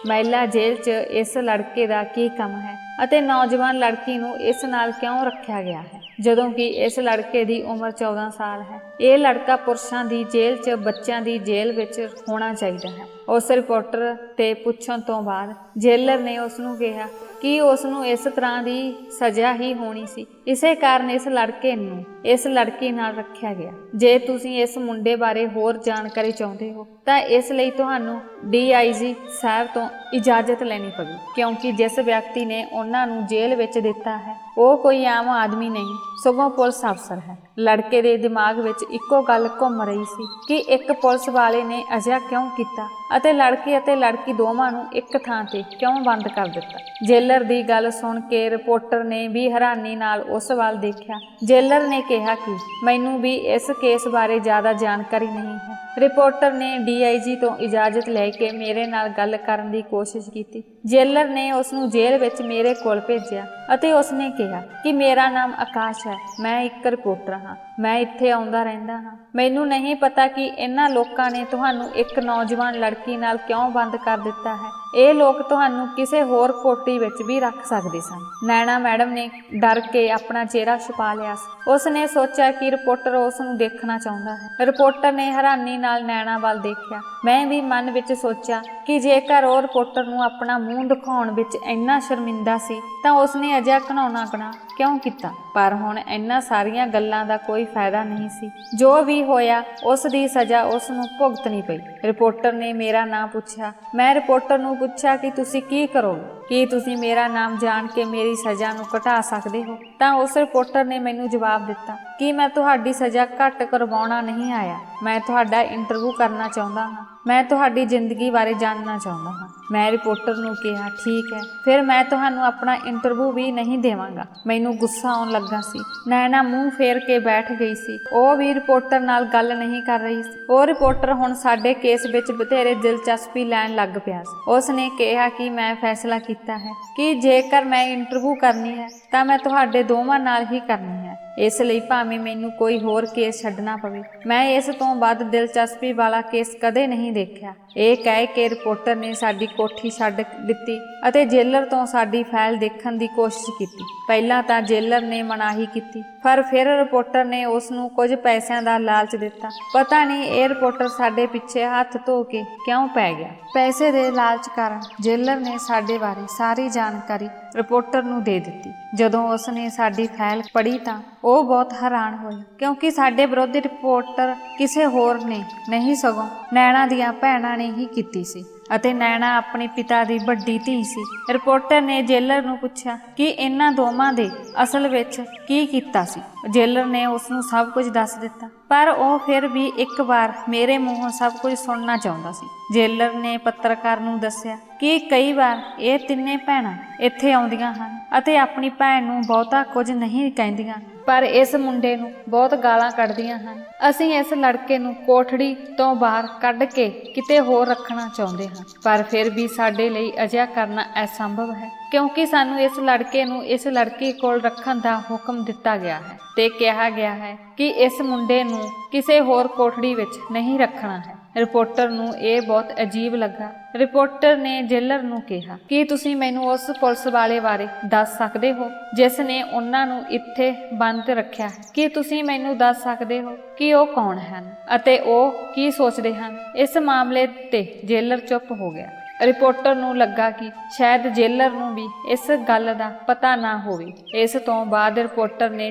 ਮਹਿਲਾ ਜੇਲ੍ਹ 'ਚ ਇਸ ਲੜਕੇ ਦਾ ਕੀ ਕੰਮ ਹੈ ਅਤੇ ਨੌਜਵਾਨ ਲੜਕੀ ਨੂੰ ਇਸ ਨਾਲ ਕਿਉਂ ਰੱਖਿਆ ਗਿਆ ਹੈ, ਜਦੋਂ ਕਿ ਇਸ ਲੜਕੇ ਦੀ ਉਮਰ 14 ਸਾਲ ਹੈ। ਇਹ ਲੜਕਾ ਪੁਰਸ਼ਾਂ ਦੀ ਜੇਲ੍ਹ 'ਚ ਬੱਚਿਆਂ ਦੀ ਜੇਲ੍ਹ ਵਿੱਚ ਹੋਣਾ ਚਾਹੀਦਾ ਹੈ। ਉਸ ਰਿਪੋਰਟਰ ਤੇ ਪੁੱਛਣ ਤੋਂ ਬਾਅਦ ਜੇਲਰ ਨੇ ਉਸ ਨੂੰ ਕਿਹਾ ਕਿ ਉਸ ਨੂੰ ਇਸ ਤਰ੍ਹਾਂ ਦੀ ਸਜ਼ਾ ਹੀ ਹੋਣੀ ਸੀ। ਇਸੇ ਕਾਰਨ ਇਸ ਲੜਕੇ ਨੂੰ ਇਸ ਲੜਕੀ ਨਾਲ ਰੱਖਿਆ ਗਿਆ। ਜੇ ਤੁਸੀਂ ਇਸ ਮੁੰਡੇ ਬਾਰੇ ਹੋਰ ਜਾਣਕਾਰੀ ਚਾਹੁੰਦੇ ਹੋ ਤਾਂ ਇਸ ਲਈ ਤੁਹਾਨੂੰ DIG ਸਾਹਿਬ ਤੋਂ ਇਜਾਜ਼ਤ ਲੈਣੀ ਪਵੇ, ਕਿਉਂਕਿ ਜਿਸ ਵਿਅਕਤੀ ਨੇ ਉਹਨਾਂ ਨੂੰ ਜੇਲ੍ਹ ਵਿੱਚ ਦਿੱਤਾ ਹੈ ਉਹ ਕੋਈ ਆਮ ਆਦਮੀ ਨਹੀਂ, ਸਗੋਂ ਪੁਲਿਸ ਅਫਸਰ ਹੈ। ਲੜਕੇ ਦੇ ਦਿਮਾਗ ਵਿੱਚ ਇੱਕੋ ਗੱਲ ਘੁੰਮ ਰਹੀ ਸੀ ਕਿ ਇੱਕ ਪੁਲਿਸ ਵਾਲੇ ਨੇ ਅਜਿਹਾ ਕਿਉਂ ਕੀਤਾ ਅਤੇ ਲੜਕੇ ਅਤੇ ਲੜਕੀ ਦੋਵਾਂ ਨੂੰ ਇੱਕ ਥਾਂ ਤੇ ਕਿਉਂ ਬੰਦ ਕਰ ਦਿੱਤਾ। ਜੇਲਰ ਦੀ ਗੱਲ ਸੁਣ ਕੇ ਰਿਪੋਰਟਰ ਨੇ ਵੀ ਹੈਰਾਨੀ ਨਾਲ ਉਸ ਵੱਲ ਦੇਖਿਆ। ਜੇਲਰ ਨੇ ਕਿਹਾ ਕਿ ਮੈਨੂੰ ਵੀ ਇਸ ਕੇਸ ਬਾਰੇ ਜ਼ਿਆਦਾ ਜਾਣਕਾਰੀ ਨਹੀਂ ਹੈ। ਰਿਪੋਰਟਰ ਨੇ DIG ਤੋਂ ਇਜਾਜ਼ਤ ਲੈ ਕੇ ਮੇਰੇ ਨਾਲ ਗੱਲ ਕਰਨ ਦੀ ਕੋਸ਼ਿਸ਼ ਕੀਤੀ। ਜੇਲਰ ਨੇ ਉਸ ਨੂੰ ਜੇਲ੍ਹ ਵਿੱਚ ਮੇਰੇ ਕੋਲ ਭੇਜਿਆ ਅਤੇ ਉਸਨੇ ਕਿਹਾ ਕਿ ਮੇਰਾ ਨਾਮ ਆਕਾਸ਼ ਹੈ, ਮੈਂ ਇੱਕ ਰਿਪੋਰਟਰ ਹਾਂ, ਮੈਂ ਇੱਥੇ ਆਉਂਦਾ ਰਹਿੰਦਾ ਹਾਂ। ਮੈਨੂੰ ਨਹੀਂ ਪਤਾ ਕਿ ਇਹਨਾਂ ਲੋਕਾਂ ਨੇ ਤੁਹਾਨੂੰ ਇੱਕ ਨੌਜਵਾਨ ਲੜਕੀ ਨਾਲ ਕਿਉਂ ਬੰਦ ਕਰ ਦਿੱਤਾ ਹੈ। ਇਹ ਲੋਕ ਤੁਹਾਨੂੰ ਕਿਸੇ ਹੋਰ ਕੋਠੜੀ ਵਿੱਚ ਵੀ ਰੱਖ ਸਕਦੇ ਸਨ। ਨੈਣਾ ਮੈਡਮ ਨੇ ਡਰ ਕੇ ਆਪਣਾ ਚਿਹਰਾ ਛੁਪਾ ਲਿਆ ਸੀ। ਉਸ ਨੇ ਸੋਚਿਆ ਕਿ ਰਿਪੋਰਟਰ ਉਸ ਨੂੰ ਦੇਖਣਾ ਚਾਹੁੰਦਾ ਹੈ। ਰਿਪੋਰਟਰ ਨੇ ਹੈਰਾਨੀ ਨਾਲ ਨੈਣਾ ਵੱਲ ਦੇਖਿਆ। ਮੈਂ ਵੀ ਮਨ ਵਿੱਚ ਸੋਚਿਆ ਕਿ ਜੇਕਰ ਉਹ ਰਿਪੋਰਟਰ ਨੂੰ ਆਪਣਾ ਮੂੰਹ ਦਿਖਾਉਣ ਵਿੱਚ ਇੰਨਾ ਸ਼ਰਮਿੰਦਾ ਸੀ ਤਾਂ ਉਸਨੇ ਅਜਿਹਾ ਘਿਨਾਉਣਾ ਗੁਨਾਹ ਕਿਉਂ ਕੀਤਾ। ਪਰ ਹੁਣ ਇਹਨਾਂ ਸਾਰੀਆਂ ਗੱਲਾਂ ਦਾ ਕੋਈ ਫਾਇਦਾ ਨਹੀਂ ਸੀ। ਜੋ ਵੀ ਹੋਇਆ ਉਸ ਦੀ ਸਜ਼ਾ ਉਸ ਨੂੰ ਭੁਗਤਣੀ ਪਈ। ਰਿਪੋਰਟਰ ਨੇ ਮੇਰਾ ਨਾਂ ਪੁੱਛਿਆ। ਮੈਂ ਰਿਪੋਰਟਰ ਨੂੰ ਪੁੱਛਿਆ ਕਿ ਤੁਸੀਂ ਕੀ ਕਰੋਗੇ, ਕੀ ਤੁਸੀਂ ਮੇਰਾ ਨਾਮ ਜਾਣ ਕੇ ਮੇਰੀ ਸਜ਼ਾ ਨੂੰ ਘਟਾ ਸਕਦੇ ਹੋ। ਤਾਂ ਉਸ ਰਿਪੋਰਟਰ ਨੇ ਮੈਨੂੰ ਜਵਾਬ ਦਿੱਤਾ ਕਿ ਮੈਂ ਤੁਹਾਡੀ ਸਜ਼ਾ ਘੱਟ ਕਰਵਾਉਣਾ ਨਹੀਂ ਆਇਆ, ਮੈਂ ਤੁਹਾਡਾ ਇੰਟਰਵਿਊ ਕਰਨਾ ਚਾਹੁੰਦਾ ਹਾਂ, ਮੈਂ ਤੁਹਾਡੀ ਜ਼ਿੰਦਗੀ ਬਾਰੇ ਜਾਣਨਾ ਚਾਹੁੰਦਾ ਹਾਂ। ਮੈਂ ਰਿਪੋਰਟਰ ਨੂੰ ਕਿਹਾ ਠੀਕ ਹੈ, ਫਿਰ ਮੈਂ ਤੁਹਾਨੂੰ ਆਪਣਾ ਇੰਟਰਵਿਊ ਵੀ ਨਹੀਂ ਦੇਵਾਂਗਾ। ਮੈਨੂੰ ਗੁੱਸਾ ਆਉਣ ਲੱਗਾ ਸੀ। ਨੈਣਾ ਮੂੰਹ ਫੇਰ ਕੇ ਬੈਠ ਗਈ ਸੀ। ਉਹ ਵੀ ਰਿਪੋਰਟਰ ਨਾਲ ਗੱਲ ਨਹੀਂ ਕਰ ਰਹੀ ਸੀ। ਉਹ ਰਿਪੋਰਟਰ ਹੁਣ ਸਾਡੇ ਕੇਸ ਵਿੱਚ ਬਥੇਰੇ ਦਿਲਚਸਪੀ ਲੈਣ ਲੱਗ ਪਿਆ ਸੀ। ਉਸ ਨੇ ਕਿਹਾ ਕਿ ਮੈਂ ਫੈਸਲਾ ਕੀਤਾ ਹੈ ਕਿ ਜੇਕਰ ਮੈਂ ਇੰਟਰਵਿਊ ਕਰਨੀ ਹੈ ਤਾਂ ਮੈਂ ਤੁਹਾਡੇ ਦੋਵਾਂ ਨਾਲ ਹੀ ਕਰਨੀ ਹੈ। ਇਸ ਲਈ ਭਾਵੇਂ ਮੈਨੂੰ ਕੋਈ ਹੋਰ ਕੇਸ ਛੱਡਣਾ ਪਵੇ, ਮੈਂ ਇਸ ਤੋਂ ਵੱਧ ਦਿਲਚਸਪੀ ਵਾਲਾ ਕੇਸ ਕਦੇ ਨਹੀਂ ਦੇਖਿਆ। ਇਹ ਕਹਿ ਕੇ ਰਿਪੋਰਟਰ ਨੇ ਸਾਡੀ ਕੋਠੀ ਛੱਡ ਦਿੱਤੀ ਅਤੇ ਜੇਲਰ ਤੋਂ ਸਾਡੀ ਫਾਈਲ ਦੇਖਣ ਦੀ ਕੋਸ਼ਿਸ਼ ਕੀਤੀ। ਪਹਿਲਾਂ ਤਾਂ ਜੇਲਰ ਨੇ ਮਨਾਹੀ ਕੀਤੀ, ਪਰ ਫਿਰ ਰਿਪੋਰਟਰ ਨੇ ਉਸ ਨੂੰ ਕੁਝ ਪੈਸਿਆਂ ਦਾ ਲਾਲਚ ਦਿੱਤਾ। ਪਤਾ ਨਹੀਂ ਇਹ ਰਿਪੋਰਟਰ ਸਾਡੇ ਪਿੱਛੇ ਹੱਥ ਧੋ ਕੇ ਕਿਉਂ ਪੈ ਗਿਆ। ਪੈਸੇ ਦੇ ਲਾਲਚ ਕਾਰਨ ਜੇਲਰ ਨੇ ਸਾਡੇ ਬਾਰੇ ਸਾਰੀ ਜਾਣਕਾਰੀ ਰਿਪੋਰਟਰ ਨੂੰ ਦੇ ਦਿੱਤੀ। ਜਦੋਂ ਉਸ ਨੇ ਸਾਡੀ ਫਾਈਲ ਪੜ੍ਹੀ ਤਾਂ ਉਹ ਬਹੁਤ ਹੈਰਾਨ ਹੋਈ, ਕਿਉਂਕਿ ਸਾਡੇ ਵਿਰੁੱਧ ਰਿਪੋਰਟਰ ਕਿਸੇ ਹੋਰ ਨੇ ਨਹੀਂ ਸਗੋਂ ਨੈਣਾ ਦੀਆਂ ਭੈਣਾਂ ਨੇ ਹੀ ਕੀਤੀ ਸੀ ਅਤੇ ਨੈਣਾ ਆਪਣੇ ਪਿਤਾ ਦੀ ਵੱਡੀ ਧੀ ਸੀ। ਰਿਪੋਰਟਰ ਨੇ ਜੇਲਰ ਨੂੰ ਪੁੱਛਿਆ ਕਿ ਇਹਨਾਂ ਦੋਵਾਂ ਦੇ ਅਸਲ ਵਿੱਚ ਕੀ ਕੀਤਾ ਸੀ। ਜੇਲਰ ਨੇ ਉਸ ਨੂੰ ਸਭ ਕੁਝ ਦੱਸ ਦਿੱਤਾ, ਪਰ ਉਹ ਫਿਰ ਵੀ ਇੱਕ ਵਾਰ ਮੇਰੇ ਮੂੰਹੋਂ ਸਭ ਕੁਝ ਸੁਣਨਾ ਚਾਹੁੰਦਾ ਸੀ। ਜੇਲਰ ਨੇ ਪੱਤਰਕਾਰ ਨੂੰ ਦੱਸਿਆ ਕਿ ਕਈ ਵਾਰ ਇਹ ਤਿੰਨੇ ਭੈਣਾਂ ਇੱਥੇ ਆਉਂਦੀਆਂ ਹਨ ਅਤੇ ਆਪਣੀ ਭੈਣ ਨੂੰ ਬਹੁਤਾ ਕੁਝ ਨਹੀਂ ਕਹਿੰਦੀਆਂ, ਪਰ ਇਸ ਮੁੰਡੇ ਨੂੰ ਬਹੁਤ ਗਾਲਾਂ ਕੱਢਦੀਆਂ ਹਨ। ਅਸੀਂ ਇਸ ਲੜਕੇ ਨੂੰ ਕੋਠੜੀ ਤੋਂ ਬਾਹਰ ਕੱਢ ਕੇ ਕਿਤੇ ਹੋਰ ਰੱਖਣਾ ਚਾਹੁੰਦੇ ਹਾਂ, ਪਰ ਫਿਰ ਵੀ ਸਾਡੇ ਲਈ ਅਜਿਹਾ ਕਰਨਾ ਅਸੰਭਵ ਹੈ, ਕਿਉਂਕਿ ਸਾਨੂੰ ਇਸ ਲੜਕੇ ਨੂੰ ਇਸ ਲੜਕੀ ਕੋਲ ਰੱਖਣ ਦਾ ਹੁਕਮ ਦਿੱਤਾ ਗਿਆ ਹੈ ਤੇ ਕਿਹਾ ਗਿਆ ਹੈ ਕਿ ਇਸ ਮੁੰਡੇ ਨੂੰ ਕਿਸੇ ਹੋਰ ਕੋਠੜੀ ਵਿੱਚ ਨਹੀਂ ਰੱਖਣਾ ਹੈ। ਰਿਪੋਰਟਰ ਨੂੰ ਇਹ ਬਹੁਤ ਅਜੀਬ ਲੱਗਾ। ਰਿਪੋਰਟਰ ਨੇ ਜੇਲਰ ਨੂੰ ਕਿਹਾ ਕਿ ਤੁਸੀਂ ਮੈਨੂੰ ਉਸ ਪੁਲਿਸ ਵਾਲੇ ਬਾਰੇ ਦੱਸ ਸਕਦੇ ਹੋ ਜਿਸ ਨੇ ਉਹਨਾਂ ਨੂੰ ਇੱਥੇ ਬੰਦ ਰੱਖਿਆ ਹੈ। ਕੀ ਤੁਸੀਂ ਮੈਨੂੰ ਦੱਸ ਸਕਦੇ ਹੋ ਕਿ ਉਹ ਕੌਣ ਹਨ ਅਤੇ ਉਹ ਕੀ ਸੋਚਦੇ ਹਨ? ਇਸ ਮਾਮਲੇ ਤੇ ਜੇਲਰ ਚੁੱਪ ਹੋ ਗਿਆ। ਰਿਪੋਰਟਰ ਨੂੰ ਲੱਗਾ ਕਿ ਸ਼ਾਇਦ ਜੇਲਰ ਨੂੰ ਵੀ ਇਸ ਗੱਲ ਦਾ ਪਤਾ ਨਾ ਹੋਵੇ। ਇਸ ਤੋਂ ਬਾਅਦ ਰਿਪੋਰਟਰ ਨੇ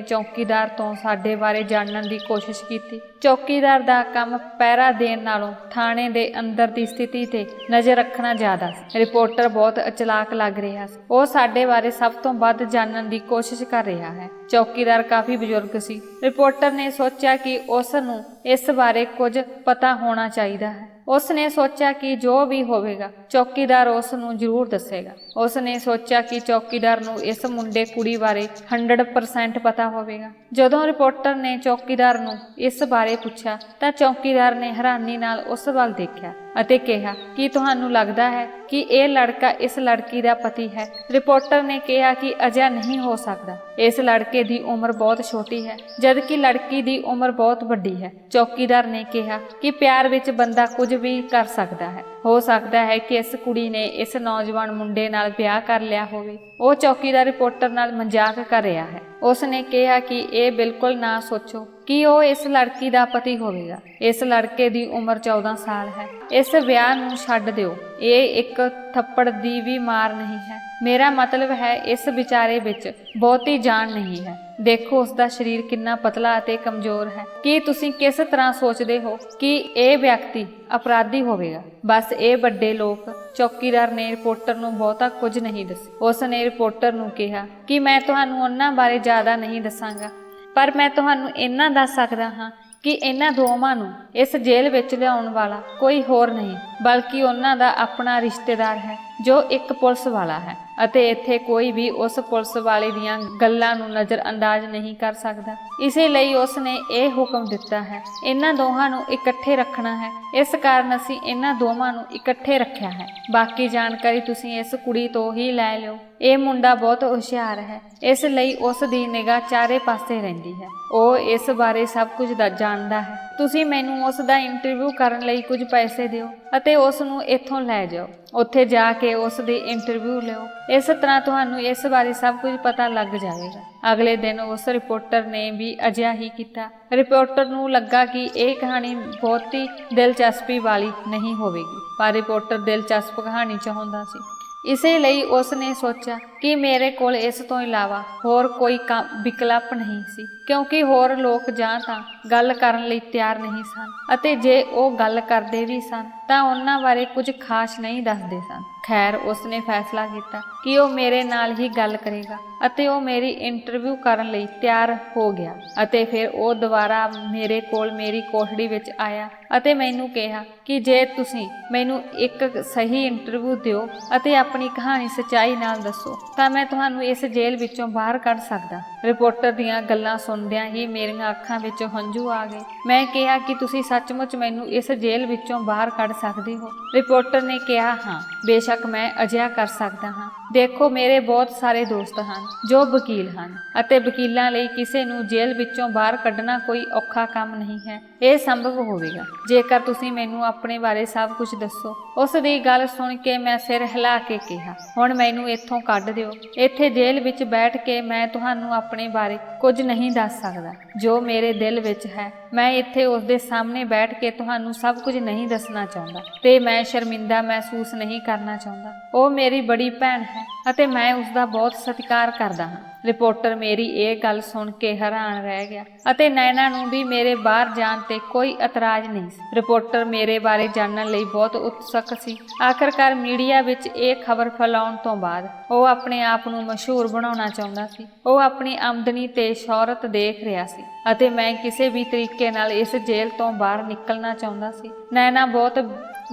ਚੌਕੀਦਾਰ ਤੋਂ ਸਾਡੇ ਬਾਰੇ ਜਾਣਨ ਦੀ ਕੋਸ਼ਿਸ਼ ਕੀਤੀ। ਚੌਕੀਦਾਰ ਦਾ ਕੰਮ ਪਹਿਰਾ ਦੇਣ ਨਾਲੋਂ ਥਾਣੇ ਦੇ ਅੰਦਰ ਦੀ ਸਥਿਤੀ ਤੇ ਨਜ਼ਰ ਰੱਖਣਾ ਜ਼ਿਆਦਾ ਸੀ। ਰਿਪੋਰਟਰ ਬਹੁਤ ਚਲਾਕ ਲੱਗ ਰਿਹਾ ਸੀ। ਉਹ ਸਾਡੇ ਬਾਰੇ ਸਭ ਤੋਂ ਵੱਧ ਜਾਣਨ ਦੀ ਕੋਸ਼ਿਸ਼ ਕਰ ਰਿਹਾ ਹੈ। ਚੌਕੀਦਾਰ ਕਾਫੀ ਬਜ਼ੁਰਗ ਸੀ। ਰਿਪੋਰਟਰ ਨੇ ਸੋਚਿਆ ਕਿ ਉਸ ਨੂੰ ਇਸ ਬਾਰੇ ਕੁਝ ਪਤਾ ਹੋਣਾ ਚਾਹੀਦਾ ਹੈ। ਉਸ ਨੇ ਸੋਚਿਆ ਕਿ ਜੋ ਵੀ ਹੋਵੇਗਾ ਚੌਕੀਦਾਰ ਉਸ ਨੂੰ ਜ਼ਰੂਰ ਦੱਸੇਗਾ। ਉਸ ਨੇ ਸੋਚਿਆ ਕਿ ਚੌਕੀਦਾਰ ਨੂੰ ਇਸ ਮੁੰਡੇ ਕੁੜੀ ਬਾਰੇ 100% ਪਤਾ ਹੋਵੇਗਾ। ਜਦੋਂ ਰਿਪੋਰਟਰ ਨੇ ਚੌਕੀਦਾਰ ਨੂੰ ਇਸ ਬਾਰੇ ਪੁੱਛਿਆ ਤਾਂ ਚੌਕੀਦਾਰ ਨੇ ਹੈਰਾਨੀ ਨਾਲ ਉਸ ਵੱਲ ਦੇਖਿਆ ਅਤੇ ਕਿਹਾ ਕਿ ਤੁਹਾਨੂੰ ਲੱਗਦਾ ਹੈ ਕਿ ਇਹ ਲੜਕਾ ਇਸ ਲੜਕੀ ਦਾ ਪਤੀ ਹੈ? ਰਿਪੋਰਟਰ ਨੇ ਕਿਹਾ ਕਿ ਅਜਿਹਾ ਨਹੀਂ ਹੋ ਸਕਦਾ। ਇਸ ਲੜਕੇ ਦੀ ਉਮਰ ਬਹੁਤ ਛੋਟੀ ਹੈ ਜਦਕਿ ਲੜਕੀ ਦੀ ਉਮਰ ਬਹੁਤ ਵੱਡੀ ਹੈ। ਚੌਕੀਦਾਰ ਨੇ ਕਿਹਾ ਕਿ ਪਿਆਰ ਵਿੱਚ ਬੰਦਾ ਕੁਝ ਵੀ ਕਰ ਸਕਦਾ ਹੈ। ਹੋ ਸਕਦਾ ਹੈ ਕਿ ਇਸ ਕੁੜੀ ਨੇ ਇਸ ਨੌਜਵਾਨ ਮੁੰਡੇ ਨਾਲ ਵਿਆਹ ਕਰ ਲਿਆ ਹੋਵੇ। ਉਹ ਚੌਕੀਦਾਰ ਰਿਪੋਰਟਰ ਨਾਲ ਮਜ਼ਾਕ ਕਰ ਰਿਹਾ ਹੈ। ਉਸ ਨੇ ਕਿਹਾ ਕਿ ਇਹ ਬਿਲਕੁਲ ਨਾ ਸੋਚੋ ਕਿ ਉਹ ਇਸ ਲੜਕੀ ਦਾ ਪਤੀ ਹੋਵੇਗਾ। ਇਸ ਲੜਕੇ ਦੀ ਉਮਰ 14 ਸਾਲ ਹੈ। ਇਸ ਵਿਆਹ ਨੂੰ ਛੱਡ ਦਿਓ। ਇਹ ਇੱਕ ਥੱਪੜ ਦੀ ਵੀ ਮਾਰ ਨਹੀਂ ਹੈ। ਮੇਰਾ ਮਤਲਬ ਹੈ ਇਸ ਵਿਚਾਰੇ ਵਿੱਚ ਬਹੁਤੀ ਜਾਨ ਨਹੀਂ ਹੈ। ਦੇਖੋ ਉਸ ਦਾ ਸਰੀਰ ਕਿੰਨਾ ਪਤਲਾ ਅਤੇ ਕਮਜ਼ੋਰ ਹੈ। ਕੀ ਤੁਸੀਂ ਕਿਸ ਤਰ੍ਹਾਂ ਸੋਚਦੇ ਹੋ ਕਿ ਇਹ ਵਿਅਕਤੀ ਅਪਰਾਧੀ ਹੋਵੇਗਾ? ਬਸ ਇਹ ਵੱਡੇ ਲੋਕ। ਚੌਕੀਦਾਰ ਨੇ ਰਿਪੋਰਟਰ ਨੂੰ ਬਹੁਤਾ ਕੁਝ ਨਹੀਂ ਦੱਸਿਆ। ਉਸ ਨੇ ਰਿਪੋਰਟਰ ਨੂੰ ਕਿਹਾ ਕਿ ਮੈਂ ਤੁਹਾਨੂੰ ਉਹਨਾਂ ਬਾਰੇ ਜ਼ਿਆਦਾ ਨਹੀਂ ਦੱਸਾਂਗਾ, ਪਰ ਮੈਂ ਤੁਹਾਨੂੰ ਇੰਨਾ ਦੱਸ ਸਕਦਾ ਹਾਂ ਕਿ ਇਹਨਾਂ ਦੋਵਾਂ ਨੂੰ ਇਸ ਜੇਲ੍ਹ ਵਿੱਚ ਲਿਆਉਣ ਵਾਲਾ ਕੋਈ ਹੋਰ ਨਹੀਂ ਬਲਕਿ ਉਹਨਾਂ ਦਾ ਆਪਣਾ ਰਿਸ਼ਤੇਦਾਰ ਹੈ ਜੋ ਇੱਕ ਪੁਲਿਸ ਵਾਲਾ ਹੈ ਅਤੇ ਇੱਥੇ ਕੋਈ ਵੀ ਉਸ ਪੁਲਿਸ ਵਾਲੇ ਦੀਆਂ ਗੱਲਾਂ ਨੂੰ ਨਜ਼ਰ ਅੰਦਾਜ਼ ਨਹੀਂ ਕਰ ਸਕਦਾ। ਇਸੇ ਲਈ ਉਸ ਨੇ ਇਹ ਹੁਕਮ ਦਿੱਤਾ ਹੈ ਇਹਨਾਂ ਦੋਹਾਂ ਨੂੰ ਇਕੱਠੇ ਰੱਖਣਾ ਹੈ। ਇਸ ਕਾਰਨ ਅਸੀਂ ਇਹਨਾਂ ਦੋਵਾਂ ਨੂੰ ਇਕੱਠੇ ਰੱਖਿਆ ਹੈ। ਬਾਕੀ ਜਾਣਕਾਰੀ ਤੁਸੀਂ ਇਸ ਕੁੜੀ ਤੋਂ ਹੀ ਲੈ ਲਿਓ। ਇਹ ਮੁੰਡਾ ਬਹੁਤ ਹੁਸ਼ਿਆਰ ਹੈ, ਇਸ ਲਈ ਉਸ ਦੀ ਨਿਗਾਹ ਚਾਰੇ ਪਾਸੇ ਰਹਿੰਦੀ ਹੈ। ਉਹ ਇਸ ਬਾਰੇ ਸਭ ਕੁਝ ਜਾਣਦਾ ਹੈ। ਤੁਸੀਂ ਮੈਨੂੰ ਉਸ ਦਾ ਇੰਟਰਵਿਊ ਕਰਨ ਲਈ ਕੁਝ ਪੈਸੇ ਦਿਓ ਅਤੇ ਉਸ ਨੂੰ ਇੱਥੋਂ ਲੈ ਜਾਓ। ਉੱਥੇ ਜਾ ਕੇ ਉਸ ਦੀ ਇੰਟਰਵਿਊ ਲਿਓ। ਇਸ ਤਰ੍ਹਾਂ ਤੁਹਾਨੂੰ ਇਸ ਬਾਰੇ ਸਭ ਕੁਝ ਪਤਾ ਲੱਗ ਜਾਵੇਗਾ। ਅਗਲੇ ਦਿਨ ਉਸ ਰਿਪੋਰਟਰ ਨੇ ਵੀ ਅਜਿਹਾ ਹੀ ਕੀਤਾ। ਰਿਪੋਰਟਰ ਨੂੰ ਲੱਗਾ ਕਿ ਇਹ ਕਹਾਣੀ ਬਹੁਤੀ ਦਿਲਚਸਪੀ ਵਾਲੀ ਨਹੀਂ ਹੋਵੇਗੀ, ਪਰ ਰਿਪੋਰਟਰ ਦਿਲਚਸਪ ਕਹਾਣੀ ਚਾਹੁੰਦਾ ਸੀ। ਇਸੇ ਲਈ ਉਸ ਨੇ ਸੋਚਿਆ ਕਿ ਮੇਰੇ ਕੋਲ ਇਸ ਤੋਂ ਇਲਾਵਾ ਹੋਰ ਕੋਈ ਵਿਕਲਪ ਨਹੀਂ ਸੀ, ਕਿਉਂਕਿ ਹੋਰ ਲੋਕ ਜਾਂ ਤਾਂ ਗੱਲ ਕਰਨ ਲਈ ਤਿਆਰ ਨਹੀਂ ਸਨ ਅਤੇ ਜੇ ਉਹ ਗੱਲ ਕਰਦੇ ਵੀ ਸਨ ਤਾਂ ਉਹਨਾਂ ਬਾਰੇ ਕੁਝ ਖਾਸ ਨਹੀਂ ਦੱਸਦੇ ਸਨ। ਖੈਰ, ਉਸ ਨੇ ਫੈਸਲਾ ਕੀਤਾ ਕਿ ਉਹ ਮੇਰੇ ਨਾਲ ਹੀ ਗੱਲ ਕਰੇਗਾ ਅਤੇ ਉਹ ਮੇਰੀ ਇੰਟਰਵਿਊ ਕਰਨ ਲਈ ਤਿਆਰ ਹੋ ਗਿਆ ਅਤੇ ਫਿਰ ਉਹ ਦੁਬਾਰਾ ਮੇਰੇ ਕੋਲ ਮੇਰੀ ਕੋਠੜੀ ਵਿੱਚ ਆਇਆ ਅਤੇ ਮੈਨੂੰ ਕਿਹਾ ਕਿ ਜੇ ਤੁਸੀਂ ਮੈਨੂੰ ਇੱਕ ਸਹੀ ਇੰਟਰਵਿਊ ਦਿਓ ਅਤੇ ਆਪਣੀ ਕਹਾਣੀ ਸੱਚਾਈ ਨਾਲ ਦੱਸੋ ਤਾਂ ਮੈਂ ਤੁਹਾਨੂੰ ਇਸ ਜੇਲ੍ਹ ਵਿੱਚੋਂ ਬਾਹਰ ਕੱਢ ਸਕਦਾ। ਰਿਪੋਰਟਰ ਦੀਆਂ ਗੱਲਾਂ ਸੁਣਦਿਆਂ ਹੀ ਮੇਰੀਆਂ ਅੱਖਾਂ ਵਿੱਚੋਂ ਹੰਝੂ ਆ ਗਏ। ਮੈਂ ਕਿਹਾ ਕਿ ਤੁਸੀਂ ਸੱਚਮੁੱਚ ਮੈਨੂੰ ਇਸ ਜੇਲ੍ਹ ਵਿੱਚੋਂ ਬਾਹਰ ਕੱਢ ਸਕਦੇ ਹੋ? ਰਿਪੋਰਟਰ ਨੇ ਕਿਹਾ, ਹਾਂ, ਬੇਸ਼ੱਕ ਮੈਂ ਅਜਿਹਾ ਕਰ ਸਕਦਾ ਹਾਂ। ਦੇਖੋ, ਮੇਰੇ ਬਹੁਤ ਸਾਰੇ ਦੋਸਤ ਹਨ ਜੋ ਵਕੀਲ ਹਨ ਅਤੇ ਵਕੀਲਾਂ ਲਈ ਕਿਸੇ ਨੂੰ ਜੇਲ੍ਹ ਵਿੱਚੋਂ ਬਾਹਰ ਕੱਢਣਾ ਕੋਈ ਔਖਾ ਕੰਮ ਨਹੀਂ ਹੈ। ਇਹ ਸੰਭਵ ਹੋਵੇਗਾ ਜੇਕਰ ਤੁਸੀਂ ਮੈਨੂੰ ਆਪਣੇ ਬਾਰੇ ਸਭ ਕੁਝ ਦੱਸੋ। ਉਸ ਦੀ ਗੱਲ ਸੁਣ ਕੇ ਮੈਂ ਸਿਰ ਹਿਲਾ ਕੇ ਕਿਹਾ, ਹੁਣ ਮੈਨੂੰ ਇੱਥੋਂ ਕੱਢ ਦਿਓ। ਇੱਥੇ ਜੇਲ੍ਹ ਵਿੱਚ ਬੈਠ ਕੇ ਮੈਂ ਤੁਹਾਨੂੰ ਆਪਣੇ ਬਾਰੇ ਕੁਝ ਨਹੀਂ ਦੱਸ ਸਕਦਾ। ਜੋ ਮੇਰੇ ਦਿਲ ਵਿੱਚ ਹੈ ਮੈਂ ਇੱਥੇ ਉਸ ਦੇ ਸਾਹਮਣੇ ਬੈਠ ਕੇ ਤੁਹਾਨੂੰ ਸਭ ਕੁਝ ਨਹੀਂ ਦੱਸਣਾ ਚਾਹੁੰਦਾ ਤੇ ਮੈਂ ਸ਼ਰਮਿੰਦਾ ਮਹਿਸੂਸ ਨਹੀਂ ਕਰਨਾ ਚਾਹੁੰਦਾ। ਉਹ ਮੇਰੀ ਬੜੀ ਭੈਣ ਹੈ ਅਤੇ ਮੈਂ ਉਸ ਦਾ ਬਹੁਤ ਸਤਿਕਾਰ ਕਰਦਾ ਹਾਂ। ਰਿਪੋਰਟਰ ਮੇਰੀ ਇਹ ਗੱਲ ਸੁਣ ਕੇ ਹੈਰਾਨ ਰਹਿ ਗਿਆ ਅਤੇ ਨੈਣਾ ਨੂੰ ਵੀ ਮੇਰੇ ਬਾਹਰ ਜਾਣ ਤੇ ਕੋਈ ਇਤਰਾਜ਼ ਨਹੀਂ ਸੀ। ਰਿਪੋਰਟਰ ਮੇਰੇ ਬਾਰੇ ਜਾਣਨ ਲਈ ਬਹੁਤ ਉਤਸੁਕ ਸੀ। ਆਖਰਕਾਰ ਮੀਡੀਆ ਵਿੱਚ ਇਹ ਖਬਰ ਫੈਲਾਉਣ ਤੋਂ ਬਾਅਦ ਉਹ ਆਪਣੇ ਆਪ ਨੂੰ ਮਸ਼ਹੂਰ ਬਣਾਉਣਾ ਚਾਹੁੰਦਾ ਸੀ। ਉਹ ਆਪਣੀ ਆਮਦਨੀ ਤੇ ਸ਼ੌਹਰਤ ਦੇਖ ਰਿਹਾ ਸੀ ਅਤੇ ਮੈਂ ਕਿਸੇ ਵੀ ਤਰੀਕੇ ਨਾਲ ਇਸ ਜੇਲ੍ਹ ਤੋਂ ਬਾਹਰ ਨਿਕਲਣਾ ਚਾਹੁੰਦਾ ਸੀ। ਨੈਣਾ ਬਹੁਤ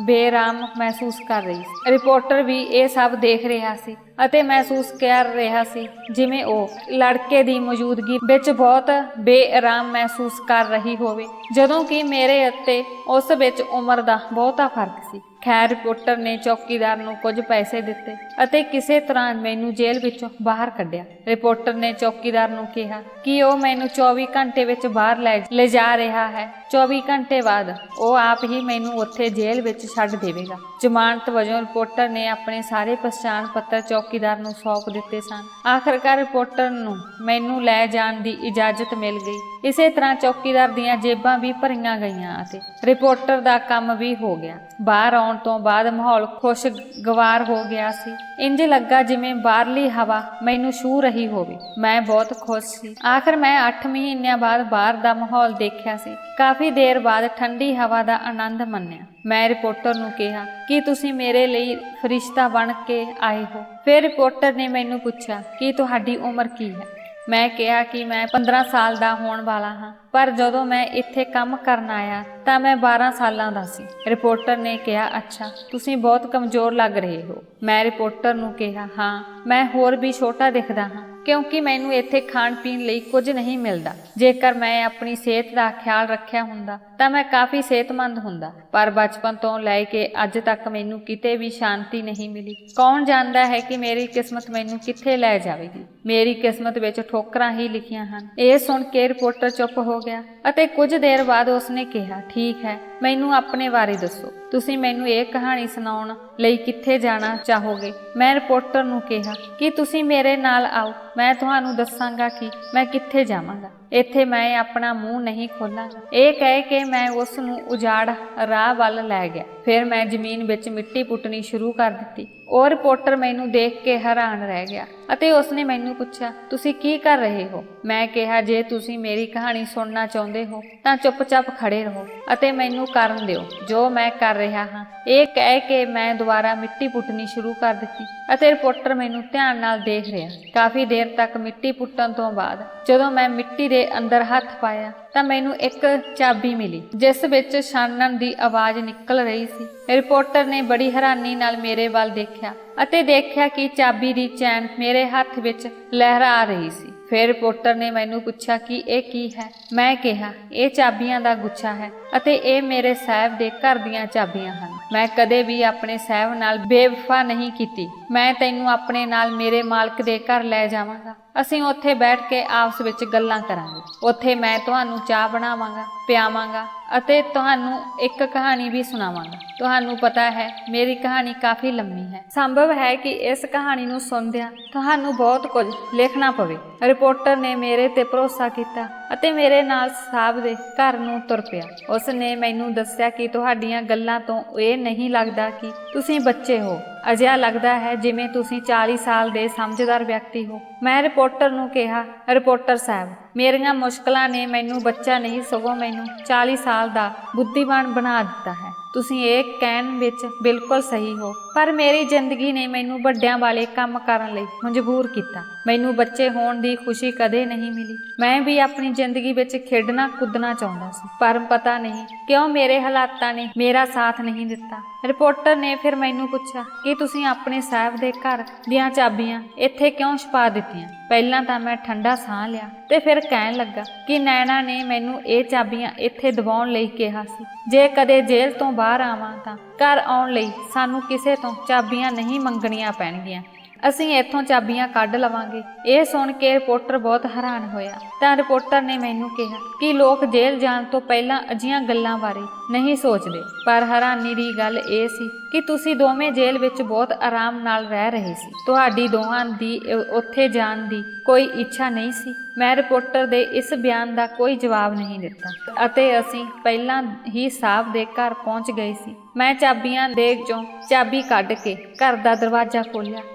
ਬੇਰਾਮ ਮਹਿਸੂਸ ਕਰ ਰਹੀ ਸੀ। ਰਿਪੋਰਟਰ ਵੀ ਇਹ ਸਭ ਦੇਖ ਰਿਹਾ ਸੀ ਅਤੇ ਮਹਿਸੂਸ ਕਰ ਰਿਹਾ ਸੀ ਜਿਵੇਂ ਉਹ ਲੜਕੇ ਦੀ ਮੌਜੂਦਗੀ ਵਿੱਚ ਬਹੁਤ ਬੇਆਰਾਮ ਮਹਿਸੂਸ ਕਰ ਰਹੀ ਹੋਵੇ, ਜਦੋਂ ਕਿ ਮੇਰੇ ਅਤੇ ਉਸ ਵਿੱਚ ਉਮਰ ਦਾ ਬਹੁਤਾ ਫਰਕ ਸੀ। ਖੈਰ, ਰਿਪੋਰਟਰ ਨੇ ਚੌਕੀਦਾਰ ਨੂੰ ਕੁਝ ਪੈਸੇ ਦਿੱਤੇ ਅਤੇ ਕਿਸੇ ਤਰ੍ਹਾਂ ਮੈਨੂੰ ਜੇਲ੍ਹ ਵਿੱਚੋਂ ਬਾਹਰ ਕੱਢਿਆ। ਰਿਪੋਰਟਰ ਨੇ ਚੌਕੀਦਾਰ ਨੂੰ ਕਿਹਾ ਕਿ ਉਹ ਮੈਨੂੰ 24 ਘੰਟੇ ਵਿੱਚ ਬਾਹਰ ਲੈ ਜਾ ਰਿਹਾ ਹੈ। 24 ਘੰਟੇ ਬਾਅਦ ਉਹ ਆਪ ਹੀ ਮੈਨੂੰ ਉੱਥੇ ਜੇਲ੍ਹ ਵਿੱਚ ਛੱਡ ਦੇਵੇਗਾ। ਜ਼ਮਾਨਤ ਵਜੋਂ ਰਿਪੋਰਟਰ ਨੇ ਆਪਣੇ ਸਾਰੇ ਪਛਾਣ ਪੱਤਰ ਚੌਕੀਦਾਰ ਨੂੰ ਸੌਂਪ ਦਿੱਤੇ ਸਨ। ਆਖਰਕਾਰ ਰਿਪੋਰਟਰ ਨੂੰ ਮੈਨੂੰ ਲੈ ਜਾਣ ਦੀ ਇਜਾਜ਼ਤ ਮਿਲ ਗਈ। ਇਸੇ ਤਰ੍ਹਾਂ ਚੌਕੀਦਾਰ ਦੀਆਂ ਜੇਬਾਂ ਵੀ ਭਰੀਆਂ ਗਈਆਂ ਅਤੇ ਰਿਪੋਰਟਰ ਦਾ ਕੰਮ ਵੀ ਹੋ ਗਿਆ। ਬਾਹਰ ਆਉਣ ਤੋਂ ਬਾਅਦ ਮਾਹੌਲ ਖੁਸ਼ਗਵਾਰ ਹੋ ਗਿਆ ਸੀ। ਇੰਜ ਲੱਗਾ ਜਿਵੇਂ ਬਾਹਰਲੀ ਹਵਾ ਮੈਨੂੰ ਛੂਹ ਰਹੀ ਹੋਵੇ। ਮੈਂ ਬਹੁਤ ਖੁਸ਼ ਸੀ। ਆਖਰ ਮੈਂ 8 ਮਹੀਨਿਆਂ ਬਾਅਦ ਬਾਹਰ ਦਾ ਮਾਹੌਲ ਦੇਖਿਆ ਸੀ। ਕਾਫੀ ਦੇਰ ਬਾਅਦ ਠੰਡੀ ਹਵਾ ਦਾ ਆਨੰਦ ਮੰਨਿਆ। ਮੈਂ ਰਿਪੋਰਟਰ ਨੂੰ ਕਿਹਾ ਕਿ ਤੁਸੀਂ ਮੇਰੇ ਲਈ ਫਰਿਸ਼ਤਾ ਬਣ ਕੇ ਆਏ ਹੋ। ਫਿਰ ਰਿਪੋਰਟਰ ਨੇ ਮੈਨੂੰ ਪੁੱਛਿਆ ਕਿ ਤੁਹਾਡੀ ਉਮਰ ਕੀ ਹੈ। ਮੈਂ ਕਿਹਾ ਕਿ ਮੈਂ 15 ਸਾਲ ਦਾ ਹੋਣ ਵਾਲਾ ਹਾਂ, ਪਰ ਜਦੋਂ ਮੈਂ ਇੱਥੇ ਕੰਮ ਕਰਨ ਆਇਆ ਤਾਂ ਮੈਂ 12 ਸਾਲਾਂ ਦਾ ਸੀ। ਰਿਪੋਰਟਰ ਨੇ ਕਿਹਾ, ਅੱਛਾ, ਤੁਸੀਂ ਬਹੁਤ ਕਮਜ਼ੋਰ ਲੱਗ ਰਹੇ ਹੋ। ਮੈਂ ਰਿਪੋਰਟਰ ਨੂੰ ਕਿਹਾ, ਹਾਂ, ਮੈਂ ਹੋਰ ਵੀ ਛੋਟਾ ਦਿਖਦਾ ਹਾਂ ਕਿਉਂਕਿ ਮੈਨੂੰ ਇੱਥੇ ਖਾਣ ਪੀਣ ਲਈ ਕੁਝ ਨਹੀਂ ਮਿਲਦਾ। ਜੇਕਰ ਮੈਂ ਆਪਣੀ ਸਿਹਤ ਦਾ ਖਿਆਲ ਰੱਖਿਆ ਹੁੰਦਾ ਤਾਂ ਮੈਂ ਕਾਫੀ ਸਿਹਤਮੰਦ ਹੁੰਦਾ, ਪਰ ਬਚਪਨ ਤੋਂ ਲੈ ਕੇ ਅੱਜ ਤੱਕ ਮੈਨੂੰ ਕਿਤੇ ਵੀ ਸ਼ਾਂਤੀ ਨਹੀਂ ਮਿਲੀ। ਕੌਣ ਜਾਣਦਾ ਹੈ ਕਿ ਮੇਰੀ ਕਿਸਮਤ ਮੈਨੂੰ ਕਿੱਥੇ ਲੈ ਜਾਵੇਗੀ। ਮੇਰੀ ਕਿਸਮਤ ਵਿੱਚ ਠੋਕਰਾਂ ਹੀ ਲਿਖੀਆਂ ਹਨ। ਇਹ ਸੁਣ ਕੇ ਰਿਪੋਰਟਰ ਚੁੱਪ ਹੋ ਗਿਆ ਅਤੇ ਕੁਝ ਦੇਰ ਬਾਅਦ ਉਸਨੇ ਕਿਹਾ, ਠੀਕ ਹੈ, ਮੈਨੂੰ ਆਪਣੇ ਬਾਰੇ ਦੱਸੋ। ਤੁਸੀਂ ਮੈਨੂੰ ਇਹ ਕਹਾਣੀ ਸੁਣਾਉਣ ਲਈ ਕਿੱਥੇ ਜਾਣਾ ਚਾਹੋਗੇ। ਮੈਂ ਰਿਪੋਰਟਰ ਨੂੰ ਕਿਹਾ ਕਿ ਤੁਸੀਂ ਮੇਰੇ ਨਾਲ ਆਓ, ਮੈਂ ਤੁਹਾਨੂੰ ਦੱਸਾਂਗਾ ਕਿ ਮੈਂ ਕਿੱਥੇ ਜਾਵਾਂਗਾ। ਇੱਥੇ ਮੈਂ ਆਪਣਾ ਮੂੰਹ ਨਹੀਂ ਖੋਲਾਂਗਾ। ਇਹ ਕਹਿ ਕੇ ਮੈਂ ਉਸ ਨੂੰ ਉਜਾੜ ਰਾਹ ਵੱਲ ਲੈ ਗਿਆ। ਫਿਰ ਮੈਂ ਜ਼ਮੀਨ ਵਿੱਚ ਮਿੱਟੀ ਪੁੱਟਣੀ ਸ਼ੁਰੂ ਕਰ ਦਿੱਤੀ। ਉਹ ਰਿਪੋਰਟਰ ਮੈਨੂੰ ਦੇਖ ਕੇ ਹੈਰਾਨ ਰਹਿ ਗਿਆ ਅਤੇ ਉਸਨੇ ਮੈਨੂੰ ਪੁੱਛਿਆ, ਤੁਸੀਂ ਕੀ ਕਰ ਰਹੇ ਹੋ। ਮੈਂ ਕਿਹਾ, ਜੇ ਤੁਸੀਂ ਮੇਰੀ ਕਹਾਣੀ ਸੁਣਨਾ ਚਾਹੁੰਦੇ ਹੋ ਤਾਂ ਚੁੱਪਚਾਪ ਖੜੇ ਰਹੋ ਅਤੇ ਮੈਨੂੰ ਕਰਨ ਦਿਓ ਜੋ ਮੈਂ ਕਰ ਰਿਹਾ ਹਾਂ। ਇਹ ਕਹਿ ਕੇ ਮੈਂ ਦੁਬਾਰਾ ਮਿੱਟੀ ਪੁੱਟਣੀ ਸ਼ੁਰੂ ਕਰ ਦਿੱਤੀ ਅਤੇ ਰਿਪੋਰਟਰ ਮੈਨੂੰ ਧਿਆਨ ਨਾਲ ਦੇਖ ਰਿਹਾ। ਕਾਫੀ ਦੇਰ ਤੱਕ ਮਿੱਟੀ ਪੁੱਟਣ ਤੋਂ ਬਾਅਦ ਜਦੋਂ ਮੈਂ ਮਿੱਟੀ ਦੇ ਅੰਦਰ ਹੱਥ ਪਾਇਆ ਤਾਂ ਮੈਨੂੰ ਇੱਕ ਚਾਬੀ ਮਿਲੀ ਜਿਸ ਵਿੱਚ ਛਾਨਣ ਦੀ ਆਵਾਜ਼ ਨਿਕਲ ਰਹੀ ਸੀ। ਰਿਪੋਰਟਰ ਨੇ ਬੜੀ ਹੈਰਾਨੀ ਨਾਲ ਮੇਰੇ ਵੱਲ ਦੇਖਿਆ ਅਤੇ ਦੇਖਿਆ ਕਿ ਚਾਬੀ ਦੀ ਚੈਨ ਮੇਰੇ ਹੱਥ ਵਿੱਚ ਲਹਿਰਾ ਰਹੀ ਸੀ। ਫਿਰ ਰਿਪੋਰਟਰ ਨੇ ਮੈਨੂੰ ਪੁੱਛਿਆ ਕਿ ਇਹ ਕੀ ਹੈ। ਮੈਂ ਕਿਹਾ, ਇਹ ਚਾਬੀਆਂ ਦਾ ਗੁੱਛਾ ਹੈ ਅਤੇ ਇਹ ਮੇਰੇ ਸਾਹਿਬ ਦੇ ਘਰ ਦੀਆਂ ਚਾਬੀਆਂ ਹਨ। ਮੈਂ ਕਦੇ ਵੀ ਆਪਣੇ ਸਾਹਿਬ ਨਾਲ ਬੇਵਫਾ ਨਹੀਂ ਕੀਤੀ। ਮੈਂ ਤੈਨੂੰ ਆਪਣੇ ਨਾਲ ਮੇਰੇ ਮਾਲਕ ਦੇ ਘਰ ਲੈ ਜਾਵਾਂਗਾ। ਅਸੀਂ ਉੱਥੇ ਬੈਠ ਕੇ ਆਪਸ ਵਿੱਚ ਗੱਲਾਂ ਕਰਾਂਗੇ। ਉੱਥੇ ਮੈਂ ਤੁਹਾਨੂੰ ਚਾਹ ਬਣਾਵਾਂਗਾ, ਪਿਆਵਾਂਗਾ ਅਤੇ ਤੁਹਾਨੂੰ ਇੱਕ ਕਹਾਣੀ ਵੀ ਸੁਣਾਵਾਂਗਾ। ਤੁਹਾਨੂੰ ਪਤਾ ਹੈ, ਮੇਰੀ ਕਹਾਣੀ ਕਾਫੀ ਲੰਮੀ ਹੈ। ਸੰਭਵ ਹੈ ਕਿ ਇਸ ਕਹਾਣੀ ਨੂੰ ਸੁਣਦਿਆਂ ਤੁਹਾਨੂੰ ਬਹੁਤ ਕੁਝ ਲਿਖਣਾ ਪਵੇ। ਰਿਪੋਰਟਰ ਨੇ ਮੇਰੇ ਤੇ ਭਰੋਸਾ ਕੀਤਾ ਅਤੇ ਮੇਰੇ ਨਾਲ ਸਾਹਿਬ ਦੇ ਘਰ ਨੂੰ ਤੁਰ ਪਿਆ। ਉਸ ਨੇ ਮੈਨੂੰ ਦੱਸਿਆ ਕਿ ਤੁਹਾਡੀਆਂ ਗੱਲਾਂ ਤੋਂ ਇਹ ਨਹੀਂ ਲੱਗਦਾ ਕਿ ਤੁਸੀਂ ਬੱਚੇ ਹੋ। ਅਜਿਹਾ ਲੱਗਦਾ ਹੈ ਜਿਵੇਂ ਤੁਸੀਂ 40 ਸਾਲ ਦੇ ਸਮਝਦਾਰ ਵਿਅਕਤੀ ਹੋ। ਮੈਂ ਰਿਪੋਰਟਰ ਨੂੰ ਕਿਹਾ, ਰਿਪੋਰਟਰ ਸਾਹਿਬ, ਮੇਰੀਆਂ ਮੁਸ਼ਕਲਾਂ ਨੇ ਮੈਨੂੰ ਬੱਚਾ ਨਹੀਂ ਸਗੋਂ ਮੈਨੂੰ 40 ਸਾਲ ਦਾ ਬੁੱਧੀਮਾਨ ਬਣਾ ਦਿੱਤਾ ਹੈ। ਤੁਸੀਂ ਇਹ ਕਹਿਣ ਵਿੱਚ ਬਿਲਕੁਲ ਸਹੀ ਹੋ, ਪਰ ਮੇਰੀ ਜ਼ਿੰਦਗੀ ਨੇ ਮੈਨੂੰ ਵੱਡਿਆਂ ਵਾਲੇ ਕੰਮ ਕਰਨ ਲਈ ਮਜਬੂਰ ਕੀਤਾ। ਮੈਨੂੰ ਬੱਚੇ ਹੋਣ ਦੀ ਖੁਸ਼ੀ ਕਦੇ ਨਹੀਂ ਮਿਲੀ। ਮੈਂ ਵੀ ਆਪਣੀ ਜ਼ਿੰਦਗੀ ਵਿੱਚ ਖੇਡਣਾ ਕੁੱਦਣਾ ਚਾਹੁੰਦਾ ਸੀ, ਪਰ ਪਤਾ ਨਹੀਂ ਕਿਉਂ ਮੇਰੇ ਹਾਲਾਤਾਂ ਨੇ ਮੇਰਾ ਸਾਥ ਨਹੀਂ ਦਿੱਤਾ। ਰਿਪੋਰਟਰ ਨੇ ਫਿਰ ਮੈਨੂੰ ਪੁੱਛਿਆ ਕਿ ਤੁਸੀਂ ਆਪਣੇ ਸਾਹਿਬ ਦੇ ਘਰ ਦੀਆਂ ਚਾਬੀਆਂ ਇੱਥੇ ਕਿਉਂ ਛੁਪਾ ਦਿੱਤੀਆਂ। ਪਹਿਲਾਂ ਤਾਂ ਮੈਂ ਠੰਡਾ ਸਾਹ ਲਿਆ ਤੇ ਫਿਰ ਕਹਿਣ ਲੱਗਾ ਕਿ ਨੈਣਾ ਨੇ ਮੈਨੂੰ ਇਹ ਚਾਬੀਆਂ ਇੱਥੇ ਦਬਾਉਣ ਲਈ ਕਿਹਾ ਸੀ। ਜੇ ਕਦੇ ਜੇਲ੍ਹ ਤੋਂ ਬਾਹਰ ਆਵਾਂ ਤਾਂ ਘਰ ਆਉਣ ਲਈ ਸਾਨੂੰ ਕਿਸੇ ਤੋਂ ਚਾਬੀਆਂ ਨਹੀਂ ਮੰਗਣੀਆਂ ਪੈਣਗੀਆਂ। ਅਸੀਂ ਇੱਥੋਂ ਚਾਬੀਆਂ ਕੱਢ ਲਵਾਂਗੇ। ਇਹ ਸੁਣ ਕੇ ਰਿਪੋਰਟਰ ਬਹੁਤ ਹੈਰਾਨ ਹੋਇਆ। ਤਾਂ ਰਿਪੋਰਟਰ ਨੇ ਮੈਨੂੰ ਕਿਹਾ ਕਿ ਲੋਕ ਜੇਲ੍ਹ ਜਾਣ ਤੋਂ ਪਹਿਲਾਂ ਅਜਿਹੀਆਂ ਗੱਲਾਂ ਬਾਰੇ ਨਹੀਂ ਸੋਚਦੇ, ਪਰ ਹੈਰਾਨੀ ਦੀ ਗੱਲ ਇਹ ਸੀ ਕਿ ਤੁਸੀਂ ਦੋਵੇਂ ਜੇਲ੍ਹ ਵਿੱਚ ਬਹੁਤ ਆਰਾਮ ਨਾਲ ਰਹਿ ਰਹੇ ਸੀ। ਤੁਹਾਡੀ ਦੋਹਾਂ ਦੀ ਉੱਥੇ ਜਾਣ ਦੀ ਕੋਈ ਇੱਛਾ ਨਹੀਂ ਸੀ। ਮੈਂ ਰਿਪੋਰਟਰ ਦੇ ਇਸ ਬਿਆਨ ਦਾ ਕੋਈ ਜਵਾਬ ਨਹੀਂ ਦਿੱਤਾ ਅਤੇ ਅਸੀਂ ਪਹਿਲਾਂ ਹੀ ਸਾਹਿਬ ਦੇ ਘਰ ਪਹੁੰਚ ਗਏ ਸੀ। ਮੈਂ ਚਾਬੀਆਂ ਦੇ ਚੋਂ ਚਾਬੀ ਕੱਢ ਕੇ ਘਰ ਦਾ ਦਰਵਾਜ਼ਾ ਖੋਲ੍ਹਿਆ।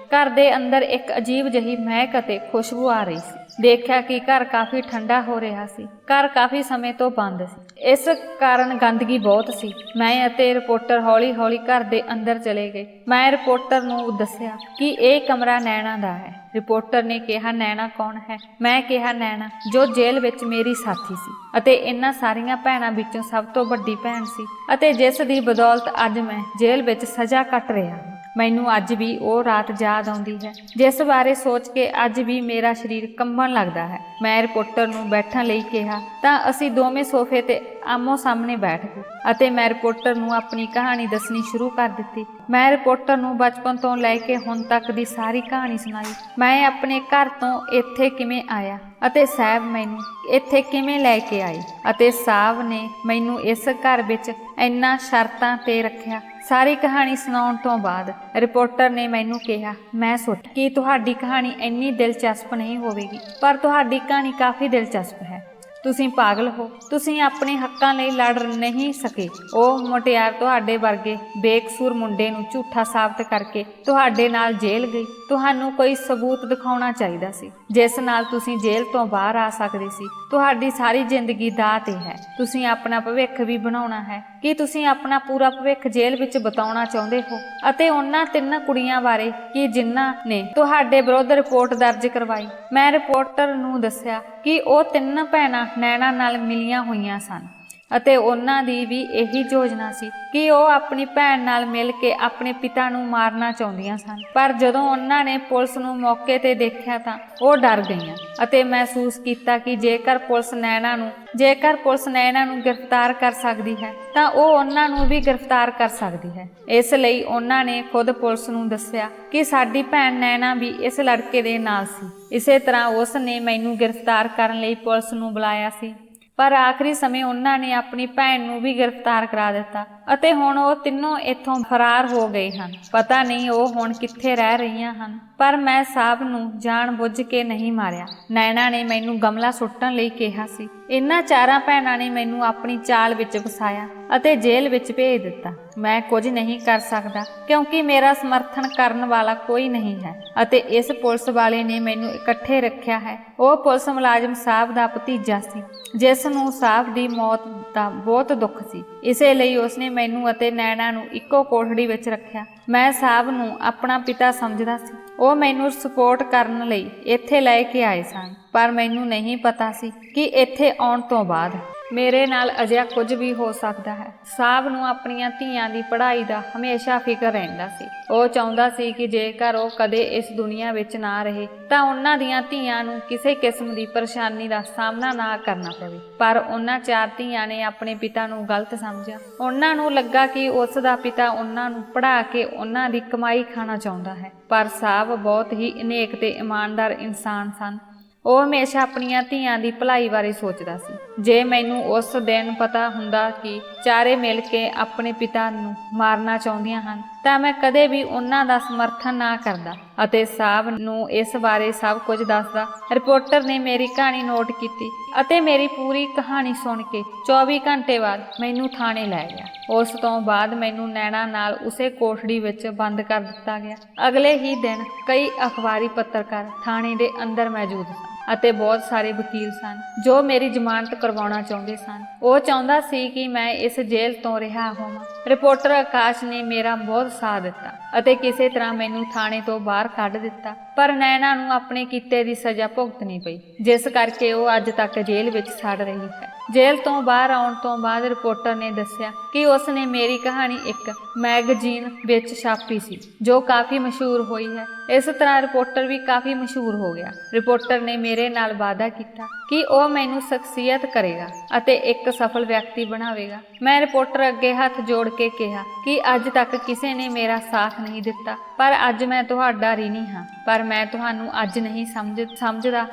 ਘਰ ਦੇ ਅੰਦਰ ਇੱਕ ਅਜੀਬ ਜਿਹੀ ਮਹਿਕ ਅਤੇ ਖੁਸ਼ਬੂ ਆ ਰਹੀ ਸੀ। ਦੇਖਿਆ ਕਿ ਘਰ ਕਾਫੀ ਠੰਡਾ ਹੋ ਰਿਹਾ ਸੀ। ਘਰ ਕਾਫੀ ਸਮੇਂ ਤੋਂ ਬੰਦ ਸੀ, ਇਸ ਕਾਰਨ ਗੰਦਗੀ ਬਹੁਤ ਸੀ। ਮੈਂ ਅਤੇ ਰਿਪੋਰਟਰ ਹੌਲੀ-ਹੌਲੀ ਘਰ ਦੇ ਅੰਦਰ ਚਲੇ ਗਏ। ਮੈਂ ਰਿਪੋਰਟਰ ਨੂੰ ਦੱਸਿਆ ਕਿ ਇਹ ਕਮਰਾ ਨੈਣਾ ਦਾ ਹੈ। ਰਿਪੋਰਟਰ ਨੇ ਕਿਹਾ, ਨੈਣਾ ਕੌਣ ਹੈ? ਮੈਂ ਕਿਹਾ, ਨੈਣਾ ਜੋ ਜੇਲ੍ਹ ਵਿੱਚ ਮੇਰੀ ਸਾਥੀ ਸੀ ਅਤੇ ਇਹਨਾਂ ਸਾਰੀਆਂ ਭੈਣਾਂ ਵਿੱਚੋਂ ਸਭ ਤੋਂ ਵੱਡੀ ਭੈਣ ਸੀ ਅਤੇ ਜਿਸ ਦੀ ਬਦੌਲਤ ਅੱਜ ਮੈਂ ਜੇਲ੍ਹ ਵਿੱਚ ਸਜ਼ਾ ਕੱਟ ਰਿਹਾ ਹਾਂ। ਮੈਨੂੰ ਅੱਜ ਵੀ ਉਹ ਰਾਤ ਯਾਦ ਆਉਂਦੀ ਹੈ ਜਿਸ ਬਾਰੇ ਸੋਚ ਕੇ ਅੱਜ ਵੀ ਮੇਰਾ ਸਰੀਰ ਕੰਬਣ ਲੱਗਦਾ ਹੈ। ਮੈਂ ਰਿਪੋਰਟਰ ਨੂੰ ਬੈਠਣ ਲਈ ਕਿਹਾ ਤਾਂ ਅਸੀਂ ਦੋਵੇਂ ਸੋਫੇ ਤੇ ਆਮੋ ਸਾਹਮਣੇ ਬੈਠ ਗਏ ਅਤੇ ਮੈਂ ਰਿਪੋਰਟਰ ਨੂੰ ਆਪਣੀ ਕਹਾਣੀ ਦੱਸਣੀ ਸ਼ੁਰੂ ਕਰ ਦਿੱਤੀ। ਮੈਂ ਰਿਪੋਰਟਰ ਨੂੰ ਬਚਪਨ ਤੋਂ ਲੈ ਕੇ ਹੁਣ ਤੱਕ ਦੀ ਸਾਰੀ ਕਹਾਣੀ ਸੁਣਾਈ। ਮੈਂ ਆਪਣੇ ਘਰ ਤੋਂ ਇੱਥੇ ਕਿਵੇਂ ਆਇਆ ਅਤੇ ਸਾਹਿਬ ਮੈਨੂੰ ਇੱਥੇ ਕਿਵੇਂ ਲੈ ਕੇ ਆਏ ਅਤੇ ਸਾਹਿਬ ਨੇ ਮੈਨੂੰ ਇਸ ਘਰ ਵਿੱਚ ਇੰਨਾ ਸ਼ਰਤਾਂ ਤੇ ਰੱਖਿਆ। ਸਾਰੀ ਕਹਾਣੀ ਸੁਣਾਉਣ ਤੋਂ ਬਾਅਦ ਰਿਪੋਰਟਰ ਨੇ ਮੈਨੂੰ ਕਿਹਾ, ਮੈਂ ਸੋਚਿਆ ਕਿ ਤੁਹਾਡੀ ਕਹਾਣੀ ਇੰਨੀ ਦਿਲਚਸਪ ਨਹੀਂ ਹੋਵੇਗੀ, ਪਰ ਤੁਹਾਡੀ ਕਹਾਣੀ ਕਾਫੀ ਦਿਲਚਸਪ ਹੈ। ਤੁਸੀਂ ਪਾਗਲ ਹੋ, ਤੁਸੀਂ ਆਪਣੇ ਹੱਕਾਂ ਲਈ ਲੜ ਨਹੀਂ ਸਕੇ। ਉਹ ਮੁਟਿਆਰ ਤੁਹਾਡੇ ਵਰਗੇ ਬੇਕਸੂਰ ਮੁੰਡੇ ਨੂੰ ਝੂਠਾ ਸਾਬਤ ਕਰਕੇ ਤੁਹਾਡੇ ਨਾਲ ਜੇਲ੍ਹ ਗਈ। ਤੁਹਾਨੂੰ ਕੋਈ ਸਬੂਤ ਦਿਖਾਉਣਾ ਚਾਹੀਦਾ ਸੀ ਜਿਸ ਨਾਲ ਤੁਸੀਂ ਜੇਲ੍ਹ ਤੋਂ ਬਾਹਰ ਆ ਸਕਦੇ ਸੀ। ਤੁਹਾਡੀ ਸਾਰੀ ਜ਼ਿੰਦਗੀ ਦਾਅ ਤੇ ਹੈ। ਤੁਸੀਂ ਆਪਣਾ ਭਵਿੱਖ ਵੀ ਬਣਾਉਣਾ ਹੈ। ਕੀ ਤੁਸੀਂ ਆਪਣਾ ਪੂਰਾ ਭਵਿੱਖ ਜੇਲ੍ਹ ਵਿੱਚ ਬਿਤਾਉਣਾ ਚਾਹੁੰਦੇ ਹੋ? ਅਤੇ ਉਹਨਾਂ 3 ਕੁੜੀਆਂ ਬਾਰੇ ਕਿ ਜਿਨ੍ਹਾਂ ਨੇ ਤੁਹਾਡੇ ਵਿਰੁੱਧ ਰਿਪੋਰਟ ਦਰਜ ਕਰਵਾਈ? ਮੈਂ ਰਿਪੋਰਟਰ ਨੂੰ ਦੱਸਿਆ ਕਿ ਉਹ 3 ਭੈਣਾਂ ਨੈਣਾ ਨਾਲ ਮਿਲੀਆਂ ਹੋਈਆਂ ਸਨ ਅਤੇ ਉਹਨਾਂ ਦੀ ਵੀ ਇਹੀ ਯੋਜਨਾ ਸੀ ਕਿ ਉਹ ਆਪਣੀ ਭੈਣ ਨਾਲ ਮਿਲ ਕੇ ਆਪਣੇ ਪਿਤਾ ਨੂੰ ਮਾਰਨਾ ਚਾਹੁੰਦੀਆਂ ਸਨ। ਪਰ ਜਦੋਂ ਉਹਨਾਂ ਨੇ ਪੁਲਿਸ ਨੂੰ ਮੌਕੇ ਤੇ ਦੇਖਿਆ ਤਾਂ ਉਹ ਡਰ ਗਈਆਂ ਅਤੇ ਮਹਿਸੂਸ ਕੀਤਾ ਕਿ ਜੇਕਰ ਪੁਲਿਸ ਨੈਣਾ ਨੂੰ ਗ੍ਰਿਫਤਾਰ ਕਰ ਸਕਦੀ ਹੈ ਤਾਂ ਉਹ ਉਹਨਾਂ ਨੂੰ ਵੀ ਗ੍ਰਿਫਤਾਰ ਕਰ ਸਕਦੀ ਹੈ। ਇਸ ਲਈ ਉਹਨਾਂ ਨੇ ਖੁਦ ਪੁਲਿਸ ਨੂੰ ਦੱਸਿਆ ਕਿ ਸਾਡੀ ਭੈਣ ਨੈਣਾ ਵੀ ਇਸ ਲੜਕੇ ਦੇ ਨਾਲ ਸੀ। ਇਸੇ ਤਰ੍ਹਾਂ ਉਸ ਨੇ ਮੈਨੂੰ ਗ੍ਰਿਫਤਾਰ ਕਰਨ ਲਈ ਪੁਲਿਸ ਨੂੰ ਬੁਲਾਇਆ ਸੀ, ਪਰ ਆਖਰੀ ਸਮੇਂ ਉਹਨਾਂ ਨੇ ਆਪਣੀ ਭੈਣ ਨੂੰ ਵੀ ਗ੍ਰਿਫਤਾਰ ਕਰਾ ਦਿੱਤਾ ਅਤੇ ਹੁਣ ਉਹ ਤਿੰਨੋਂ ਇੱਥੋਂ ਫਰਾਰ ਹੋ ਗਏ ਹਨ। ਪਤਾ ਨਹੀਂ ਉਹ ਹੁਣ ਕਿੱਥੇ ਰਹਿ ਰਹੀਆਂ ਹਨ, ਪਰ ਮੈਂ ਸਾਹਿਬ ਨੂੰ ਜਾਣ ਬੁੱਝ ਕੇ ਨਹੀਂ ਮਾਰਿਆ। ਨੈਣਾ ਨੇ ਮੈਨੂੰ ਗਮਲਾ ਸੁੱਟਣ ਲਈ ਕਿਹਾ ਸੀ। ਇਹਨਾਂ 4 ਭੈਣਾਂ ਨੇ ਮੈਨੂੰ ਆਪਣੀ ਚਾਲ ਵਿੱਚ ਫਸਾਇਆ ਅਤੇ ਜੇਲ੍ਹ ਵਿੱਚ ਭੇਜ ਦਿੱਤਾ। ਮੈਂ ਕੁਝ ਨਹੀਂ ਕਰ ਸਕਦਾ ਕਿਉਂਕਿ ਮੇਰਾ ਸਮਰਥਨ ਕਰਨ ਵਾਲਾ ਕੋਈ ਨਹੀਂ ਹੈ ਅਤੇ ਇਸ ਪੁਲਿਸ ਵਾਲੇ ਨੇ ਮੈਨੂੰ ਇਕੱਠੇ ਰੱਖਿਆ ਹੈ। ਉਹ ਪੁਲਿਸ ਮੁਲਾਜ਼ਮ ਸਾਹਿਬ ਦਾ ਭਤੀਜਾ ਸੀ ਜਿਸ ਨੂੰ ਸਾਹਿਬ ਦੀ ਮੌਤ ਦਾ ਬਹੁਤ ਦੁੱਖ ਸੀ। ਇਸੇ ਲਈ ਉਸਨੇ ਮੈਨੂੰ ਅਤੇ ਨੈਣਾ ਨੂੰ ਇੱਕੋ ਕੋਠੜੀ ਵਿੱਚ ਰੱਖਿਆ। ਮੈਂ ਸਾਹਿਬ ਨੂੰ ਆਪਣਾ ਪਿਤਾ ਸਮਝਦਾ ਸੀ। ਉਹ ਮੈਨੂੰ ਸਪੋਰਟ ਕਰਨ ਲਈ ਇੱਥੇ ਲੈ ਕੇ ਆਏ ਸਨ, ਪਰ ਮੈਨੂੰ ਨਹੀਂ ਪਤਾ ਸੀ ਕਿ ਇੱਥੇ ਆਉਣ ਤੋਂ ਬਾਅਦ ਮੇਰੇ ਨਾਲ ਅਜਿਹਾ ਕੁਝ ਵੀ ਹੋ ਸਕਦਾ ਹੈ। ਸਾਹਿਬ ਨੂੰ ਆਪਣੀਆਂ ਧੀਆਂ ਦੀ ਪੜ੍ਹਾਈ ਦਾ ਹਮੇਸ਼ਾ ਫਿਕਰ ਰਹਿੰਦਾ ਸੀ। ਉਹ ਚਾਹੁੰਦਾ ਸੀ ਕਿ ਜੇਕਰ ਉਹ ਕਦੇ ਇਸ ਦੁਨੀਆ ਵਿੱਚ ਨਾ ਰਹੇ ਤਾਂ ਉਹਨਾਂ ਦੀਆਂ ਧੀਆਂ ਨੂੰ ਕਿਸੇ ਕਿਸਮ ਦੀ ਪਰੇਸ਼ਾਨੀ ਦਾ ਸਾਹਮਣਾ ਨਾ ਕਰਨਾ ਪਵੇ। ਪਰ ਉਹਨਾਂ 4 ਧੀਆਂ ਨੇ ਆਪਣੇ ਪਿਤਾ ਨੂੰ ਗਲਤ ਸਮਝਿਆ। ਉਹਨਾਂ ਨੂੰ ਲੱਗਾ ਕਿ ਉਸ ਦਾ ਪਿਤਾ ਉਹਨਾਂ ਨੂੰ ਪੜ੍ਹਾ ਕੇ ਉਹਨਾਂ ਦੀ ਕਮਾਈ ਖਾਣਾ ਚਾਹੁੰਦਾ ਹੈ, ਪਰ ਸਾਹਿਬ ਬਹੁਤ ਹੀ ਨੇਕ ਤੇ ਇਮਾਨਦਾਰ ਇਨਸਾਨ ਸਨ। ਉਹ ਹਮੇਸ਼ਾ ਆਪਣੀਆਂ ਧੀਆਂ ਦੀ ਭਲਾਈ ਬਾਰੇ ਸੋਚਦਾ ਸੀ। ਜੇ ਮੈਨੂੰ ਉਸ ਦਿਨ ਪਤਾ ਹੁੰਦਾ ਕਿ 4 ਮਿਲ ਕੇ ਆਪਣੇ ਪਿਤਾ ਨੂੰ ਮਾਰਨਾ ਚਾਹੁੰਦੀਆਂ ਹਨ ਤਾਂ ਮੈਂ ਕਦੇ ਵੀ ਉਹਨਾਂ ਦਾ ਸਮਰਥਨ ਨਾ ਕਰਦਾ ਅਤੇ ਸਾਹਿਬ ਨੂੰ ਇਸ ਬਾਰੇ ਸਭ ਕੁਝ ਦੱਸਦਾ। ਰਿਪੋਰਟਰ ਨੇ ਮੇਰੀ ਕਹਾਣੀ ਨੋਟ ਕੀਤੀ ਅਤੇ ਮੇਰੀ ਪੂਰੀ ਕਹਾਣੀ ਸੁਣ ਕੇ 24 ਘੰਟੇ ਬਾਅਦ ਮੈਨੂੰ ਥਾਣੇ ਲੈ ਗਿਆ। ਉਸ ਤੋਂ ਬਾਅਦ ਮੈਨੂੰ ਨੈਣਾ ਨਾਲ ਉਸੇ ਕੋਠੜੀ ਵਿੱਚ ਬੰਦ ਕਰ ਦਿੱਤਾ ਗਿਆ। ਅਗਲੇ ਹੀ ਦਿਨ ਕਈ ਅਖਬਾਰੀ ਪੱਤਰਕਾਰ ਥਾਣੇ ਦੇ ਅੰਦਰ ਮੌਜੂਦ ਸਨ ਅਤੇ ਬਹੁਤ ਸਾਰੇ ਵਕੀਲ ਸਨ ਜੋ ਮੇਰੀ ਜ਼ਮਾਨਤ ਕਰਵਾਉਣਾ ਚਾਹੁੰਦੇ ਸਨ। ਉਹ ਚਾਹੁੰਦਾ ਸੀ ਕਿ ਮੈਂ ਇਸ ਜੇਲ੍ਹ ਤੋਂ ਰਿਹਾ ਹੋਵਾਂ। ਰਿਪੋਰਟਰ ਆਕਾਸ਼ ਨੇ ਮੇਰਾ ਬਹੁਤ ਸਾਥ ਦਿੱਤਾ ਅਤੇ ਕਿਸੇ ਤਰ੍ਹਾਂ ਮੈਨੂੰ ਥਾਣੇ ਤੋਂ ਬਾਹਰ ਕੱਢ ਦਿੱਤਾ, ਪਰ ਨੈਣਾ ਨੂੰ ਆਪਣੇ ਕੀਤੇ ਦੀ ਸਜ਼ਾ ਭੁਗਤਣੀ ਪਈ, ਜਿਸ ਕਰਕੇ ਉਹ ਅੱਜ ਤੱਕ ਜੇਲ੍ਹ ਵਿੱਚ ਸੜ ਰਹੀ ਹੈ। ਜੇਲ੍ਹ ਤੋਂ ਬਾਹਰ ਆਉਣ ਤੋਂ ਬਾਅਦ ਰਿਪੋਰਟਰ ਨੇ ਦੱਸਿਆ ਕਿ ਉਸ ਨੇ ਮੇਰੀ ਕਹਾਣੀ ਇੱਕ ਮੈਗਜ਼ੀਨ ਵਿੱਚ ਛਾਪੀ ਸੀ ਜੋ ਕਾਫੀ ਮਸ਼ਹੂਰ ਹੋਈ ਹੈ। ਇਸ ਤਰ੍ਹਾਂ ਰਿਪੋਰਟਰ ਵੀ ਕਾਫੀ ਮਸ਼ਹੂਰ ਹੋ ਗਿਆ। ਰਿਪੋਰਟਰ ਨੇ ਮੇਰੇ ਨਾਲ ਵਾਅਦਾ ਕੀਤਾ ਕਿ ਉਹ ਮੈਨੂੰ ਸ਼ਖਸੀਅਤ ਕਰੇਗਾ ਅਤੇ ਇੱਕ ਸਫਲ ਵਿਅਕਤੀ ਬਣਾਵੇਗਾ। ਮੈਂ ਰਿਪੋਰਟਰ ਅੱਗੇ ਹੱਥ ਜੋੜ ਕੇ ਕਿਹਾ ਕਿ ਅੱਜ ਤੱਕ ਕਿਸੇ ਨੇ ਮੇਰਾ ਸਾਥ ਨਹੀਂ ਦਿੱਤਾ, ਪਰ ਅੱਜ ਮੈਂ ਤੁਹਾਡਾ ਰਿਣੀ ਹਾਂ। ਪਰ ਮੈਂ ਤੁਹਾਨੂੰ ਅੱਜ ਨਹੀਂ ਸਮਝਦਾ।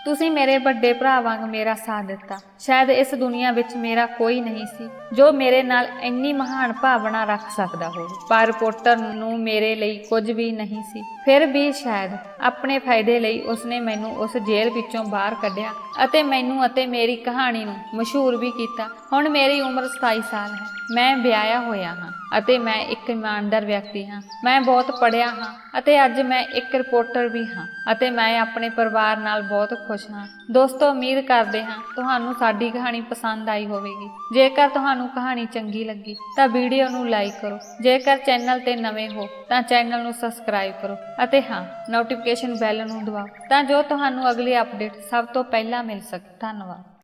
ਤੁਸੀਂ ਮੇਰੇ ਵੱਡੇ ਭਰਾ ਵਾਂਗ ਮੇਰਾ ਸਾਥ ਦਿੱਤਾ। ਸ਼ਾਇਦ ਇਸ ਦੁਨੀਆ ਵਿੱਚ ਮੇਰਾ ਕੋਈ ਨਹੀਂ ਸੀ ਜੋ ਮੇਰੇ ਨਾਲ ਇੰਨੀ ਮਹਾਨ ਭਾਵਨਾ ਰੱਖ ਸਕਦਾ ਹੋਵੇ, ਪਰ ਰਿਪੋਰਟਰ ਨੂੰ ਮੇਰੇ ਲਈ ਕੁਝ ਵੀ ਨਹੀਂ ਸੀ। ਫਿਰ ਵੀ ਸ਼ਾਇਦ ਆਪਣੇ ਫਾਇਦੇ ਲਈ ਉਸਨੇ ਮੈਨੂੰ ਉਸ ਜੇਲ੍ਹ ਵਿੱਚੋਂ ਬਾਹਰ ਕੱਢਿਆ ਅਤੇ ਮੈਨੂੰ ਅਤੇ ਮੇਰੀ ਕਹਾਣੀ ਨੂੰ ਮਸ਼ਹੂਰ ਵੀ ਕੀਤਾ। ਹੁਣ ਮੇਰੀ ਉਮਰ 27 ਸਾਲ ਹੈ। ਮੈਂ ਵਿਆਹਿਆ ਹੋਇਆ ਹਾਂ ਅਤੇ ਮੈਂ ਇੱਕ ਇਮਾਨਦਾਰ ਵਿਅਕਤੀ ਹਾਂ। ਮੈਂ ਬਹੁਤ ਪੜ੍ਹਿਆ ਹਾਂ ਅਤੇ ਅੱਜ ਮੈਂ ਇੱਕ ਰਿਪੋਰਟਰ ਵੀ ਹਾਂ ਅਤੇ ਮੈਂ ਆਪਣੇ ਪਰਿਵਾਰ ਨਾਲ ਬਹੁਤ ਖੁਸ਼ ਹਾਂ। ਦੋਸਤੋ, ਉਮੀਦ ਕਰਦੇ ਹਾਂ ਤੁਹਾਨੂੰ ਸਾਡੀ ਕਹਾਣੀ ਪਸੰਦ ਆਈ ਹੋਵੇਗੀ। ਜੇਕਰ ਤੁਹਾਨੂੰ ਕਹਾਣੀ ਚੰਗੀ ਲੱਗੀ ਤਾਂ ਵੀਡੀਓ ਨੂੰ ਲਾਈਕ ਕਰੋ। ਜੇਕਰ ਚੈਨਲ ਤੇ ਨਵੇਂ ਹੋ ਤਾਂ ਚੈਨਲ ਨੂੰ ਸਬਸਕ੍ਰਾਈਬ ਕਰੋ ਅਤੇ ਹਾਂ, ਨੋਟੀਫਿਕੇਸ਼ਨ ਬੈਲ ਨੂੰ ਦਬਾਓ ਤਾਂ ਜੋ ਤੁਹਾਨੂੰ ਅਗਲੀ ਅਪਡੇਟ ਸਭ ਤੋਂ ਪਹਿਲਾਂ ਮਿਲ ਸਕੇ। ਧੰਨਵਾਦ।